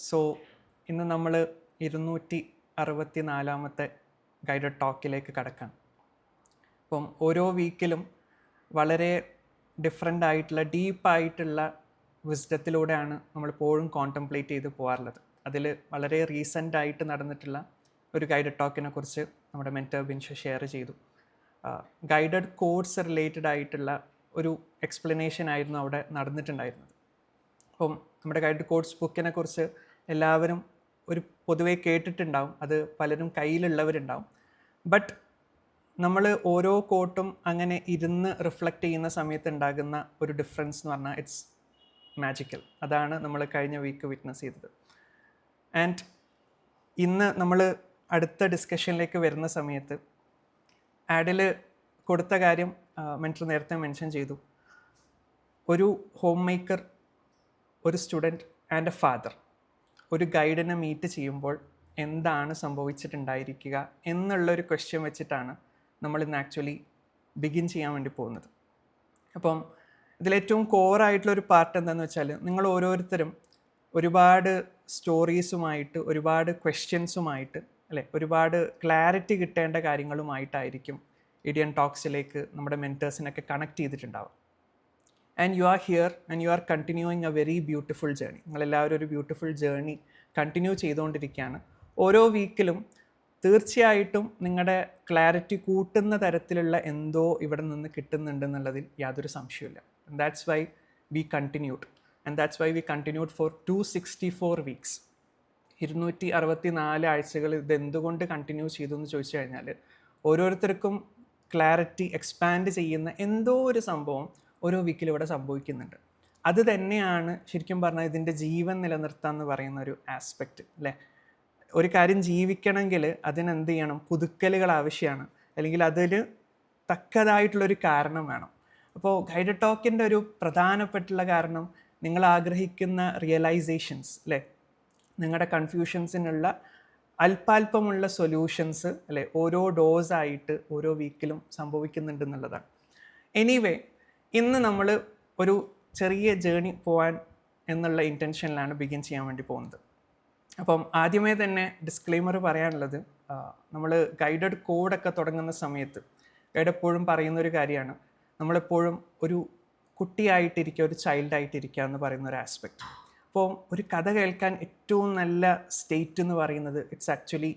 So ഇന്ന് നമ്മൾ 264 guided ടോക്കിലേക്ക് കടക്കാം. അപ്പം ഓരോ വീക്കിലും വളരെ ഡിഫറെൻ്റ് ആയിട്ടുള്ള ഡീപ്പായിട്ടുള്ള വിസ്ഡത്തിലൂടെയാണ് നമ്മളിപ്പോഴും കോൺടംപ്ലേറ്റ് ചെയ്ത് പോകാറുള്ളത്. അതിൽ വളരെ റീസെൻ്റ് ആയിട്ട് നടന്നിട്ടുള്ള ഒരു ഗൈഡഡ് ടോക്കിനെ കുറിച്ച് നമ്മുടെ മെൻറ്റർ ബിൻഷ ഷെയർ ചെയ്തു. ഗൈഡഡ് കോഡ്സ് റിലേറ്റഡ് ആയിട്ടുള്ള ഒരു എക്സ്പ്ലനേഷൻ ആയിരുന്നു അവിടെ നടന്നിട്ടുണ്ടായിരുന്നത്. അപ്പം നമ്മുടെ ഗൈഡഡ് കോഡ്സ് ബുക്കിനെ കുറിച്ച് എല്ലാവരും ഒരു പൊതുവെ കേട്ടിട്ടുണ്ടാവും, അത് പലരും കയ്യിലുള്ളവരുണ്ടാവും. ബട്ട് നമ്മൾ ഓരോ കോട്ടും അങ്ങനെ ഇരുന്ന് റിഫ്ലക്റ്റ് ചെയ്യുന്ന സമയത്ത് ഉണ്ടാകുന്ന ഒരു ഡിഫറൻസ് എന്ന് പറഞ്ഞാൽ ഇറ്റ്സ് മാജിക്കൽ. അതാണ് നമ്മൾ കഴിഞ്ഞ വീക്ക് വിറ്റ്നസ് ചെയ്തത്. ആൻഡ് ഇന്ന് നമ്മൾ അടുത്ത ഡിസ്കഷനിലേക്ക് വരുന്ന സമയത്ത് ആഡിൽ കൊടുത്ത കാര്യം മെൻറ്റർ നേരത്തെ മെൻഷൻ ചെയ്തു. ഒരു ഹോം മേക്കർ, ഒരു സ്റ്റുഡൻറ്റ് ആൻഡ് എ ഫാദർ ഒരു ഗൈഡിനെ മീറ്റ് ചെയ്യുമ്പോൾ എന്താണ് സംഭവിച്ചിട്ടുണ്ടായിരിക്കുക എന്നുള്ളൊരു ക്വസ്റ്റ്യൻ വെച്ചിട്ടാണ് നമ്മൾ ഇന്ന് ആക്ച്വലി ബിഗിൻ ചെയ്യാൻ വേണ്ടി പോകുന്നത്. അപ്പം ഇതിലേറ്റവും കോറായിട്ടുള്ളൊരു പാർട്ട് എന്താണെന്ന് വെച്ചാൽ, നിങ്ങൾ ഓരോരുത്തരും ഒരുപാട് സ്റ്റോറീസുമായിട്ട്, ഒരുപാട് ക്വസ്റ്റ്യൻസുമായിട്ട്, അല്ലേ, ഒരുപാട് ക്ലാരിറ്റി കിട്ടേണ്ട കാര്യങ്ങളുമായിട്ടായിരിക്കും ഇഡിയൻ ടോക്സിലേക്ക് നമ്മുടെ മെൻറ്റേഴ്സിനൊക്കെ കണക്ട് ചെയ്തിട്ടുണ്ടാവും. And you are here and you are continuing A very beautiful journey. നിങ്ങളെല്ലാവരും ഒരു ബ്യൂട്ടിഫുൾ ജേർണി കണ്ടിന്യൂ ചെയ്തുകൊണ്ടിരിക്കുകയാണ്. ഓരോ വീക്കിലും തീർച്ചയായിട്ടും നിങ്ങളുടെ ക്ലാരിറ്റി കൂട്ടുന്ന തരത്തിലുള്ള എന്തോ ഇവിടെ നിന്ന് കിട്ടുന്നുണ്ടെന്നുള്ളതിൽ യാതൊരു സംശയമില്ല. And that's why we continued. And that's why we continued for 264 weeks. 264 ആഴ്ചകൾ ഇതെന്തുകൊണ്ട് കണ്ടിന്യൂ ചെയ്തു എന്ന് ചോദിച്ചു കഴിഞ്ഞാൽ, ഓരോരുത്തർക്കും ക്ലാരിറ്റി എക്സ്പാൻഡ് ചെയ്യുന്ന എന്തോ ഒരു സംഭവം ഓരോ വീക്കിൽ ഇവിടെ സംഭവിക്കുന്നുണ്ട്. അത് തന്നെയാണ് ശരിക്കും പറഞ്ഞാൽ ഇതിൻ്റെ ജീവൻ നിലനിർത്തുക എന്ന് പറയുന്ന ഒരു ആസ്പെക്റ്റ്, അല്ലേ. ഒരു കാര്യം ജീവിക്കണമെങ്കിൽ അതിനെന്ത് ചെയ്യണം? പുതുക്കലുകൾ ആവശ്യമാണ്, അല്ലെങ്കിൽ അതിൽ തക്കതായിട്ടുള്ളൊരു കാരണം വേണം. അപ്പോൾ ഗൈഡഡ് ടോക്കിൻ്റെ ഒരു പ്രധാനപ്പെട്ടുള്ള കാരണം നിങ്ങൾ ആഗ്രഹിക്കുന്ന റിയലൈസേഷൻസ്, അല്ലേ, നിങ്ങളുടെ കൺഫ്യൂഷൻസിനുള്ള അല്പാൽപമുള്ള സൊല്യൂഷൻസ്, അല്ലേ, ഓരോ ഡോസായിട്ട് ഓരോ വീക്കിലും സംഭവിക്കുന്നുണ്ടെന്നുള്ളതാണ്. എനിവേ, ഇന്ന് നമ്മൾ ഒരു ചെറിയ ജേണി പോകാൻ എന്നുള്ള ഇൻറ്റൻഷനിലാണ് ബിഗിൻ ചെയ്യാൻ വേണ്ടി പോകുന്നത്. അപ്പം ആദ്യമേ തന്നെ ഡിസ്ക്ലെയിമർ പറയാനുള്ളത്, നമ്മൾ ഗൈഡഡ് കോഡൊക്കെ തുടങ്ങുന്ന സമയത്ത് ഗൈഡ് എപ്പോഴും പറയുന്നൊരു കാര്യമാണ്, നമ്മളെപ്പോഴും ഒരു കുട്ടിയായിട്ടിരിക്കുക, ഒരു ചൈൽഡായിട്ടിരിക്കുക എന്ന് പറയുന്ന ഒരു ആസ്പെക്റ്റ്. അപ്പോൾ ഒരു കഥ കേൾക്കാൻ ഏറ്റവും നല്ല സ്റ്റേറ്റ് എന്ന് പറയുന്നത് it's actually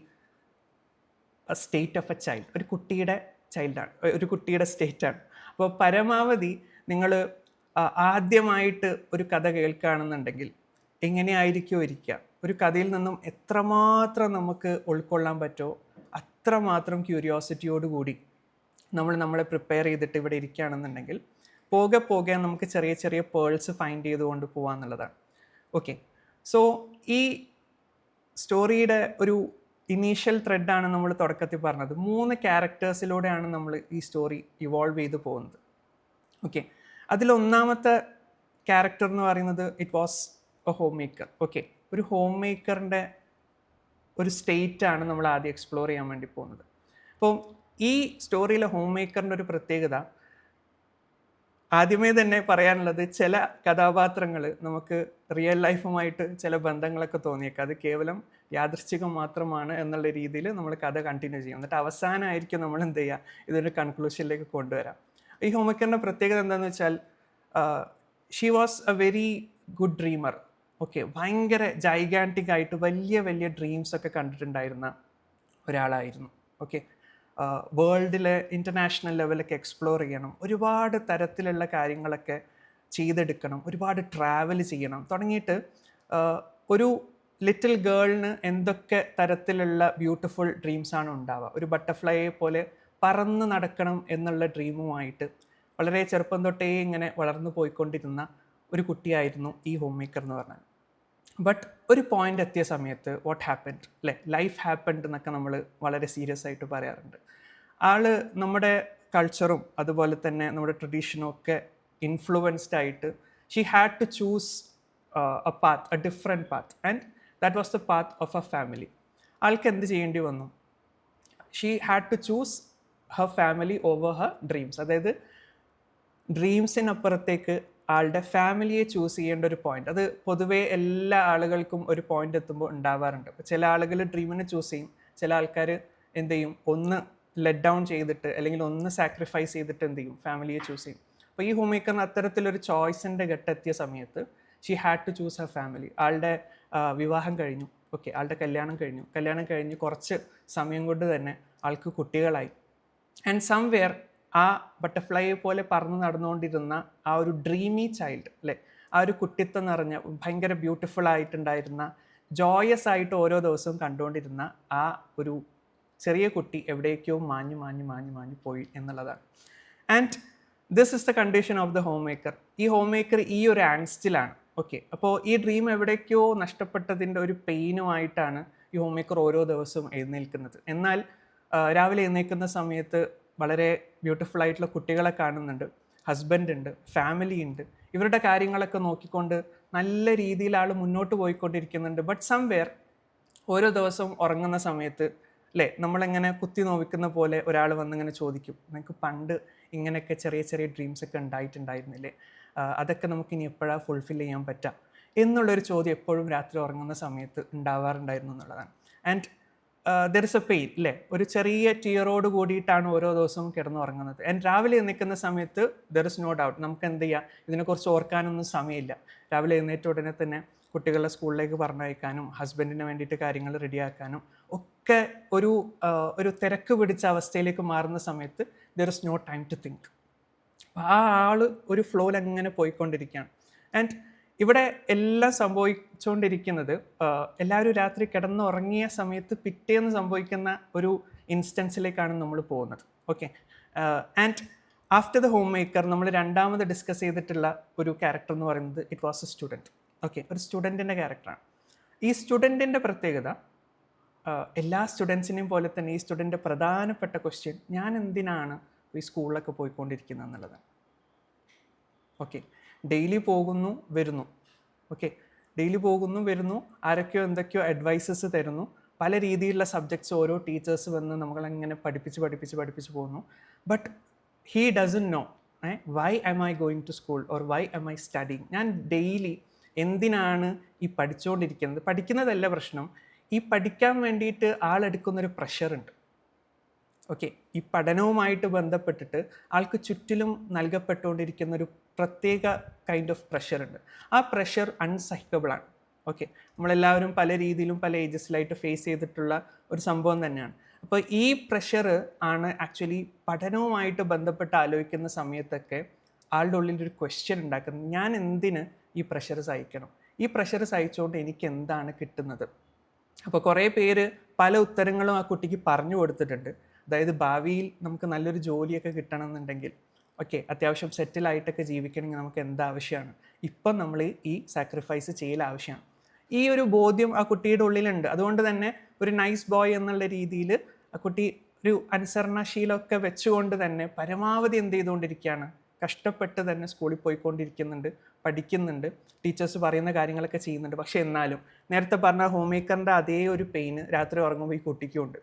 A state of A child. ഒരു കുട്ടിയുടെ ചൈൽഡാണ്, ഒരു കുട്ടിയുടെ സ്റ്റേറ്റാണ്. അപ്പോൾ പരമാവധി നിങ്ങൾ ആദ്യമായിട്ട് ഒരു കഥ കേൾക്കുകയാണെന്നുണ്ടെങ്കിൽ എങ്ങനെയായിരിക്കുമോ ഇരിക്കുക, ഒരു കഥയിൽ നിന്നും എത്രമാത്രം നമുക്ക് ഉൾക്കൊള്ളാൻ പറ്റുമോ അത്രമാത്രം ക്യൂരിയോസിറ്റിയോടുകൂടി നമ്മളെ പ്രിപ്പയർ ചെയ്തിട്ട് ഇവിടെ ഇരിക്കുകയാണെന്നുണ്ടെങ്കിൽ പോകെ പോകെ നമുക്ക് ചെറിയ ചെറിയ പേൾസ് ഫൈൻഡ് ചെയ്തുകൊണ്ട് പോകാമെന്നുള്ളതാണ്. ഓക്കെ, സോ ഈ സ്റ്റോറിയുടെ ഒരു ഇനീഷ്യൽ ത്രെഡാണ് നമ്മൾ തുടക്കത്തിൽ പറഞ്ഞത്. 3 ക്യാരക്ടേഴ്സിലൂടെയാണ് നമ്മൾ ഈ സ്റ്റോറി ഇവോൾവ് ചെയ്ത് പോകുന്നത്. ഓക്കെ, അതിലൊന്നാമത്തെ ക്യാരക്ടർ എന്ന് പറയുന്നത് it was A home maker. Okay, ഒരു ഹോം മേക്കറിൻ്റെ ഒരു സ്റ്റേറ്റാണ് നമ്മൾ ആദ്യം എക്സ്പ്ലോർ ചെയ്യാൻ വേണ്ടി പോകുന്നത്. അപ്പോൾ ഈ സ്റ്റോറിയിലെ ഹോം മേക്കറിൻ്റെ ഒരു പ്രത്യേകത ആദ്യമേ തന്നെ പറയാനുള്ളത്, ചില കഥാപാത്രങ്ങൾ നമുക്ക് റിയൽ ലൈഫുമായിട്ട് ചില ബന്ധങ്ങളൊക്കെ തോന്നിയേക്കാം. അത് കേവലം യാദൃശ്ചികം മാത്രമാണ് എന്നുള്ള രീതിയിൽ നമ്മൾ കഥ കണ്ടിന്യൂ ചെയ്യും. എന്നിട്ട് അവസാനമായിരിക്കും നമ്മൾ എന്ത് ചെയ്യുക, ഇതൊരു കൺക്ലൂഷനിലേക്ക് കൊണ്ടുവരാം. ഈ ഹോം മേക്കറിൻ്റെ പ്രത്യേകത എന്താണെന്ന് വെച്ചാൽ, she was A very good dreamer. Okay, ഭയങ്കര ജൈഗാൻറ്റിക് ആയിട്ട് വലിയ വലിയ ഡ്രീംസൊക്കെ കണ്ടിട്ടുണ്ടായിരുന്ന ഒരാളായിരുന്നു. ഓക്കെ, വേൾഡിലെ ഇൻ്റർനാഷണൽ ലെവലൊക്കെ എക്സ്പ്ലോർ ചെയ്യണം, ഒരുപാട് തരത്തിലുള്ള കാര്യങ്ങളൊക്കെ ചെയ്തെടുക്കണം, ഒരുപാട് ട്രാവൽ ചെയ്യണം തുടങ്ങിയിട്ട് ഒരു ലിറ്റിൽ ഗേളിന് എന്തൊക്കെ തരത്തിലുള്ള ബ്യൂട്ടിഫുൾ ഡ്രീംസാണ് ഉണ്ടാവുക. ഒരു ബട്ടർഫ്ലൈയെ പോലെ പറന്ന് നടക്കണം എന്നുള്ള ഡ്രീമുമായിട്ട് വളരെ ചെറുപ്പം തൊട്ടേ ഇങ്ങനെ വളർന്നു പോയിക്കൊണ്ടിരുന്ന ഒരു കുട്ടിയായിരുന്നു ഈ ഹോം മേക്കർ എന്ന് പറഞ്ഞാൽ. ബട്ട് ഒരു പോയിന്റ് എത്തിയ സമയത്ത് വാട്ട് ഹാപ്പൻഡ്, അല്ലേ, ലൈഫ് ഹാപ്പൻഡ് എന്നൊക്കെ നമ്മൾ വളരെ സീരിയസ് ആയിട്ട് പറയാറുണ്ട്. ആള് നമ്മുടെ കൾച്ചറും അതുപോലെ തന്നെ നമ്മുടെ ട്രഡീഷനും ഒക്കെ ഇൻഫ്ലുവൻസ്ഡ് ആയിട്ട് she had to choose a path, a different path, and that was the path of a family. ആൾക്ക് എന്ത് ചെയ്യേണ്ടി വന്നു? She had to choose her family over her dreams. അതായത് ഡ്രീംസിനപ്പുറത്തേക്ക് ആളുടെ ഫാമിലിയെ ചൂസ് ചെയ്യേണ്ട ഒരു പോയിന്റ്. അത് പൊതുവേ എല്ലാ ആളുകൾക്കും ഒരു പോയിന്റ് എത്തുമ്പോൾ ഉണ്ടാവാറുണ്ട്. അപ്പോൾ ചില ആളുകൾ ഡ്രീമിനെ ചൂസ് ചെയ്യും, ചില ആൾക്കാർ എന്ത് ചെയ്യും, ഒന്ന് ലെറ്റ് ഡൗൺ ചെയ്തിട്ട് അല്ലെങ്കിൽ ഒന്ന് സാക്രിഫൈസ് ചെയ്തിട്ട് എന്ത് ചെയ്യും, ഫാമിലിയെ ചൂസ് ചെയ്യും. അപ്പോൾ ഈ ഹോം മേക്കറിന് അത്തരത്തിലൊരു ചോയ്സിൻ്റെ ഘട്ടെത്തിയ സമയത്ത് she had to choose her family. ആളുടെ വിവാഹം കഴിഞ്ഞു, ഓക്കെ, ആളുടെ കല്യാണം കഴിഞ്ഞ് കുറച്ച് സമയം കൊണ്ട് തന്നെ ആൾക്ക് കുട്ടികളായി. ആൻഡ് സംവെയർ ആ ബട്ടർഫ്ലൈയെ പോലെ പറന്ന് നടന്നുകൊണ്ടിരുന്ന ആ ഒരു ഡ്രീമി ചൈൽഡ്, അല്ലേ, ആ ഒരു കുട്ടിത്തം നിറഞ്ഞ ഭയങ്കര ബ്യൂട്ടിഫുൾ ആയിട്ടുണ്ടായിരുന്ന, ജോയസ് ആയിട്ട് ഓരോ ദിവസവും കണ്ടുകൊണ്ടിരുന്ന ആ ഒരു ചെറിയ കുട്ടി എവിടേക്കോ മാഞ്ഞു പോയി എന്നുള്ളതാണ്. And this is the condition of the home maker. ഈ ഹോം മേക്കർ ഈ ഒരു ആങ്സ്റ്റിലാണ്. ഓക്കെ, അപ്പോൾ ഈ ഡ്രീം എവിടേക്കോ നഷ്ടപ്പെട്ടതിൻ്റെ ഒരു പെയിനുമായിട്ടാണ് ഈ ഹോം മേക്കർ ഓരോ ദിവസവും എഴുന്നേൽക്കുന്നത്. എന്നാൽ രാവിലെ എഴുന്നേൽക്കുന്ന സമയത്ത് വളരെ ബ്യൂട്ടിഫുൾ ആയിട്ടുള്ള കുട്ടികളെ കാണുന്നുണ്ട്, ഹസ്ബൻഡ് ഉണ്ട്, ഫാമിലി ഉണ്ട്. ഇവരുടെ കാര്യങ്ങളൊക്കെ നോക്കിക്കൊണ്ട് നല്ല രീതിയിൽ ആൾ മുന്നോട്ട് പോയിക്കൊണ്ടിരിക്കുന്നുണ്ട്. ബട്ട് സംവെയർ ഓരോ ദിവസവും ഉറങ്ങുന്ന സമയത്ത്, അല്ലേ, നമ്മളെങ്ങനെ കുത്തി നോവിക്കുന്ന പോലെ ഒരാൾ വന്നിങ്ങനെ ചോദിക്കും, നിങ്ങൾക്ക് പണ്ട് ഇങ്ങനെയൊക്കെ ചെറിയ ചെറിയ ഡ്രീംസ് ഒക്കെ ഉണ്ടായിട്ടുണ്ടായിരുന്നില്ലേ, അതൊക്കെ നമുക്കിനി എപ്പോഴാണ് ഫുൾഫിൽ ചെയ്യാൻ പറ്റുക എന്നുള്ളൊരു ചോദ്യം എപ്പോഴും രാത്രി ഉറങ്ങുന്ന സമയത്ത് ഉണ്ടാവാറുണ്ടായിരുന്നു എന്നുള്ളതാണ്. And there is A pain, അല്ലേ, ഒരു ചെറിയ ടിയറോട് കൂടിയിട്ടാണ് ഓരോ ദിവസവും കിടന്നുറങ്ങുന്നത്. ആൻഡ് രാവിലെ എഴുന്നേൽക്കുന്ന സമയത്ത് ദർ ഇസ് നോ ഡൗട്ട് നമുക്ക് എന്ത് ചെയ്യാം, ഇതിനെക്കുറിച്ച് ഓർക്കാനൊന്നും സമയമില്ല. രാവിലെ എഴുന്നേറ്റ ഉടനെ തന്നെ കുട്ടികളെ സ്കൂളിലേക്ക് പറഞ്ഞയക്കാനും ഹസ്ബൻഡിന് വേണ്ടിയിട്ട് കാര്യങ്ങൾ റെഡിയാക്കാനും ഒക്കെ ഒരു തിരക്ക് പിടിച്ച അവസ്ഥയിലേക്ക് മാറുന്ന സമയത്ത് there is no time to think. ആ ആൾ ഒരു ഫ്ലോയിൽ അങ്ങനെ പോയിക്കൊണ്ടിരിക്കുകയാണ്. ആൻഡ് ഇവിടെ എല്ലാം സംഭവിച്ചുകൊണ്ടിരിക്കുന്നത് എല്ലാവരും രാത്രി കിടന്നുറങ്ങിയ സമയത്ത് പിറ്റേന്ന് സംഭവിക്കുന്ന ഒരു ഇൻസ്റ്റൻസിലേക്കാണ് നമ്മൾ പോകുന്നത്. Okay, and after the home maker നമ്മൾ രണ്ടാമത് ഡിസ്കസ് ചെയ്തിട്ടുള്ള ഒരു ക്യാരക്ടർ എന്ന് പറയുന്നത് it was A student. Okay, ഒരു സ്റ്റുഡൻറ്റിൻ്റെ ക്യാരക്ടറാണ്. ഈ സ്റ്റുഡൻറ്റിൻ്റെ പ്രത്യേകത എല്ലാ സ്റ്റുഡൻസിനെയും പോലെ തന്നെ ഈ സ്റ്റുഡൻറ്റ് പ്രധാനപ്പെട്ട ക്വസ്റ്റ്യൻ, ഞാൻ എന്തിനാണ് ഈ സ്കൂളിലൊക്കെ പോയിക്കൊണ്ടിരിക്കുന്നത് എന്നുള്ളതാണ്. ഓക്കെ, ഡെയിലി പോകുന്നു വരുന്നു, ഓക്കെ, ഡെയിലി പോകുന്നു വരുന്നു, ആരൊക്കെയോ എന്തൊക്കെയോ അഡ്വൈസസ് തരുന്നു, പല രീതിയിലുള്ള സബ്ജക്ട്സ് ഓരോ ടീച്ചേഴ്സ് വന്ന് നമ്മളങ്ങനെ പഠിപ്പിച്ച് പോകുന്നു. But he doesn't know why am I going to school or why am I studying. ഞാൻ ഡെയിലി എന്തിനാണ് ഈ പഠിച്ചുകൊണ്ടിരിക്കുന്നത്? പഠിക്കുന്നതല്ല പ്രശ്നം, ഈ പഠിക്കാൻ വേണ്ടിയിട്ട് ആളെടുക്കുന്നൊരു പ്രഷറുണ്ട്. ഓക്കെ, ഈ പഠനവുമായിട്ട് ബന്ധപ്പെട്ടിട്ട് ആൾക്ക് ചുറ്റിലും നൽകപ്പെട്ടുകൊണ്ടിരിക്കുന്ന ഒരു പ്രത്യേക കൈൻഡ് ഓഫ് പ്രഷറുണ്ട്. ആ പ്രഷർ അൺസഹിക്കബിളാണ്. ഓക്കെ, നമ്മളെല്ലാവരും പല രീതിയിലും പല ഏജസിലായിട്ട് ഫേസ് ചെയ്തിട്ടുള്ള ഒരു സംഭവം തന്നെയാണ്. അപ്പോൾ ഈ പ്രഷർ ആണ് ആക്ച്വലി പഠനവുമായിട്ട് ബന്ധപ്പെട്ട് ആലോചിക്കുന്ന സമയത്തൊക്കെ ആളുടെ ഉള്ളിൽ ഒരു ക്വസ്റ്റ്യൻ ഉണ്ടാക്കുന്നത്, ഞാൻ എന്തിന് ഈ പ്രഷർ സഹിക്കണം? ഈ പ്രഷർ സഹിച്ചുകൊണ്ട് എനിക്ക് എന്താണ് കിട്ടുന്നത്? അപ്പോൾ കുറേ പേര് പല ഉത്തരങ്ങളും ആ കുട്ടിക്ക് പറഞ്ഞു കൊടുത്തിട്ടുണ്ട്. അതായത് ഭാവിയിൽ നമുക്ക് നല്ലൊരു ജോലിയൊക്കെ കിട്ടണമെന്നുണ്ടെങ്കിൽ, ഓക്കെ, അത്യാവശ്യം സെറ്റിലായിട്ടൊക്കെ ജീവിക്കണമെങ്കിൽ നമുക്ക് എന്താവശ്യമാണ്, ഇപ്പം നമ്മൾ ഈ സാക്രിഫൈസ് ചെയ്യൽ ആവശ്യമാണ്. ഈ ഒരു ബോധ്യം ആ കുട്ടിയുടെ ഉള്ളിലുണ്ട്. അതുകൊണ്ട് തന്നെ ഒരു നൈസ് ബോയ് എന്നുള്ള രീതിയിൽ ആ കുട്ടി ഒരു അനുസരണശീലമൊക്കെ വെച്ചുകൊണ്ട് തന്നെ പരമാവധി എന്ത് ചെയ്തുകൊണ്ടിരിക്കുകയാണ്, കഷ്ടപ്പെട്ട് തന്നെ സ്കൂളിൽ പോയിക്കൊണ്ടിരിക്കുന്നുണ്ട്, പഠിക്കുന്നുണ്ട്, ടീച്ചേഴ്സ് പറയുന്ന കാര്യങ്ങളൊക്കെ ചെയ്യുന്നുണ്ട്. പക്ഷേ എന്നാലും നേരത്തെ പറഞ്ഞ ഹോം മേക്കറിൻ്റെ അതേ ഒരു പെയിന് രാത്രി ഉറങ്ങുമ്പോൾ ഈ കുട്ടിക്കുമുണ്ട്.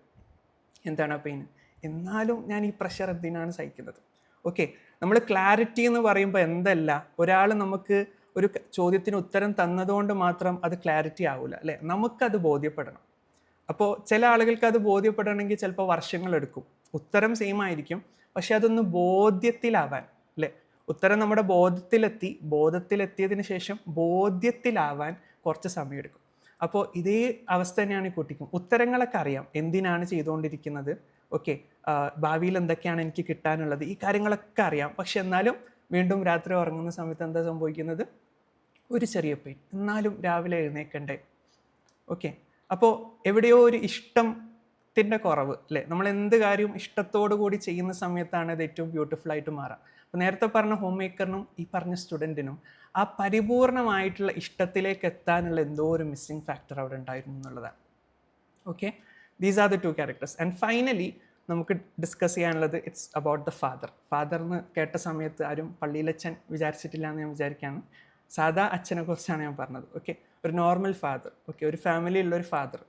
എന്താണ് ആ പെയിൻ? എന്നാലും ഞാൻ ഈ പ്രഷർ എന്തിനാണ് സഹിക്കുന്നത്? ഓക്കെ, നമ്മൾ ക്ലാരിറ്റി എന്ന് പറയുമ്പോൾ എന്തല്ല, ഒരാൾ നമുക്ക് ഒരു ചോദ്യത്തിന് ഉത്തരം തന്നതുകൊണ്ട് മാത്രം അത് ക്ലാരിറ്റി ആവില്ല, അല്ലേ, നമുക്കത് ബോധ്യപ്പെടണം. അപ്പോൾ ചില ആളുകൾക്ക് അത് ബോധ്യപ്പെടണമെങ്കിൽ ചിലപ്പോൾ വർഷങ്ങളെടുക്കും. ഉത്തരം സെയിം ആയിരിക്കും, പക്ഷെ അതൊന്ന് ബോധ്യത്തിലാവാൻ, അല്ലേ, ഉത്തരം നമ്മുടെ ബോധത്തിലെത്തിയതിന് ശേഷം ബോധ്യത്തിലാവാൻ കുറച്ച് സമയമെടുക്കും. അപ്പോൾ ഇതേ അവസ്ഥ തന്നെയാണ് ഈ കുട്ടിക്കും. ഉത്തരങ്ങളൊക്കെ അറിയാം, എന്തിനാണ് ചെയ്തുകൊണ്ടിരിക്കുന്നത്, ഓക്കെ, ഭാവിയിൽ എന്തൊക്കെയാണ് എനിക്ക് കിട്ടാനുള്ളത്, ഈ കാര്യങ്ങളൊക്കെ അറിയാം. പക്ഷെ എന്നാലും വീണ്ടും രാത്രി ഉറങ്ങുന്ന സമയത്ത് എന്താ സംഭവിക്കുന്നത്? ഒരു ചെറിയ പെയിൻ, എന്നാലും രാവിലെ എഴുന്നേൽക്കണ്ടേ? ഓക്കെ, അപ്പോൾ എവിടെയോ ഒരു ഇഷ്ടത്തിൻ്റെ കുറവ്, അല്ലേ, നമ്മൾ എന്ത് കാര്യവും ഇഷ്ടത്തോടു കൂടി ചെയ്യുന്ന സമയത്താണ് ഇത് ഏറ്റവും ബ്യൂട്ടിഫുൾ ആയിട്ട് മാറുക. അപ്പോൾ നേരത്തെ പറഞ്ഞ ഹോം മേക്കറിനും ഈ പറഞ്ഞ സ്റ്റുഡൻറ്റിനും ആ പരിപൂർണമായിട്ടുള്ള ഇഷ്ടത്തിലേക്ക് എത്താനുള്ള എന്തോ ഒരു മിസ്സിങ് ഫാക്ടർ അവിടെ ഉണ്ടായിരുന്നു എന്നുള്ളതാണ്. Okay, these are the two characters. And finally നമുക്ക് ഡിസ്കസ് ചെയ്യാനുള്ളത് ഇറ്റ്സ് അബൌട്ട് ദ ഫാദർ എന്ന് കേട്ട സമയത്ത് ആരും പള്ളിയിലച്ഛൻ വിചാരിച്ചിട്ടില്ല എന്ന് ഞാൻ വിചാരിക്കുകയാണ്. സാധാ അച്ഛനെ കുറിച്ചാണ് ഞാൻ പറഞ്ഞത്. ഓക്കെ, ഒരു നോർമൽ ഫാദർ, ഓക്കെ, ഒരു ഫാമിലിയുള്ളൊരു ഫാദർ.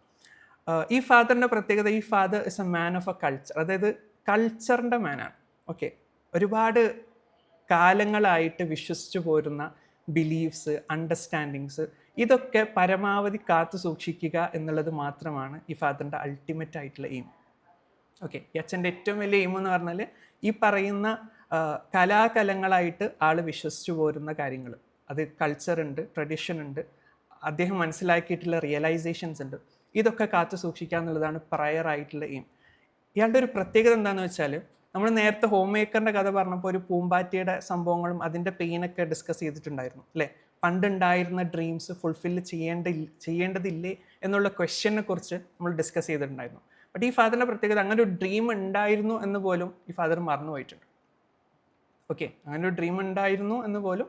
ഈ ഫാദറിൻ്റെ പ്രത്യേകത, ഈ father is a man of A culture, അതായത് കൾച്ചറിൻ്റെ മാനാണ്. ഓക്കെ, ഒരുപാട് കാലങ്ങളായിട്ട് വിശ്വസിച്ചു പോരുന്ന ബിലീഫ്സ്, അണ്ടർസ്റ്റാൻഡിങ്സ്, ഇതൊക്കെ പരമാവധി കാത്തു സൂക്ഷിക്കുക എന്നുള്ളത് മാത്രമാണ് ഈ ഫാദറിൻ്റെ അൾട്ടിമേറ്റ് ആയിട്ടുള്ള എയിം. ഓക്കെ, ഈ അച്ഛൻ്റെ ഏറ്റവും വലിയ എയിം എന്ന് പറഞ്ഞാൽ ഈ പറയുന്ന കലാകലങ്ങളായിട്ട് ആൾ വിശ്വസിച്ചു പോരുന്ന കാര്യങ്ങൾ, അത് കൾച്ചർ ഉണ്ട്, ട്രഡീഷൻ ഉണ്ട്, അദ്ദേഹം മനസ്സിലാക്കിയിട്ടുള്ള റിയലൈസേഷൻസ് ഉണ്ട്, ഇതൊക്കെ കാത്തു സൂക്ഷിക്കുക എന്നുള്ളതാണ് പ്രയർ ആയിട്ടുള്ള എയിം. ഇയാളുടെ ഒരു പ്രത്യേകത എന്താണെന്ന് വെച്ചാൽ, നമ്മൾ നേരത്തെ ഹോം മേക്കറിൻ്റെ കഥ പറഞ്ഞപ്പോൾ ഒരു പൂമ്പാറ്റയുടെ സംഭവങ്ങളും അതിൻ്റെ പെയിനൊക്കെ ഡിസ്കസ് ചെയ്തിട്ടുണ്ടായിരുന്നു അല്ലേ. പണ്ടുണ്ടായിരുന്ന ഡ്രീംസ് ഫുൾഫില്ല് ചെയ്യേണ്ടതില്ലേ എന്നുള്ള ക്വസ്റ്റ്യനെ കുറിച്ച് നമ്മൾ ഡിസ്കസ് ചെയ്തിട്ടുണ്ടായിരുന്നു. ബട്ട് ഈ ഫാദറിൻ്റെ പ്രത്യേകത, അങ്ങനെ ഒരു ഡ്രീം ഉണ്ടായിരുന്നു എന്ന് പോലും ഈ ഫാദർ മറന്നുപോയിട്ടുണ്ട്. ഓക്കെ, അങ്ങനെ ഒരു ഡ്രീം ഉണ്ടായിരുന്നു എന്ന് പോലും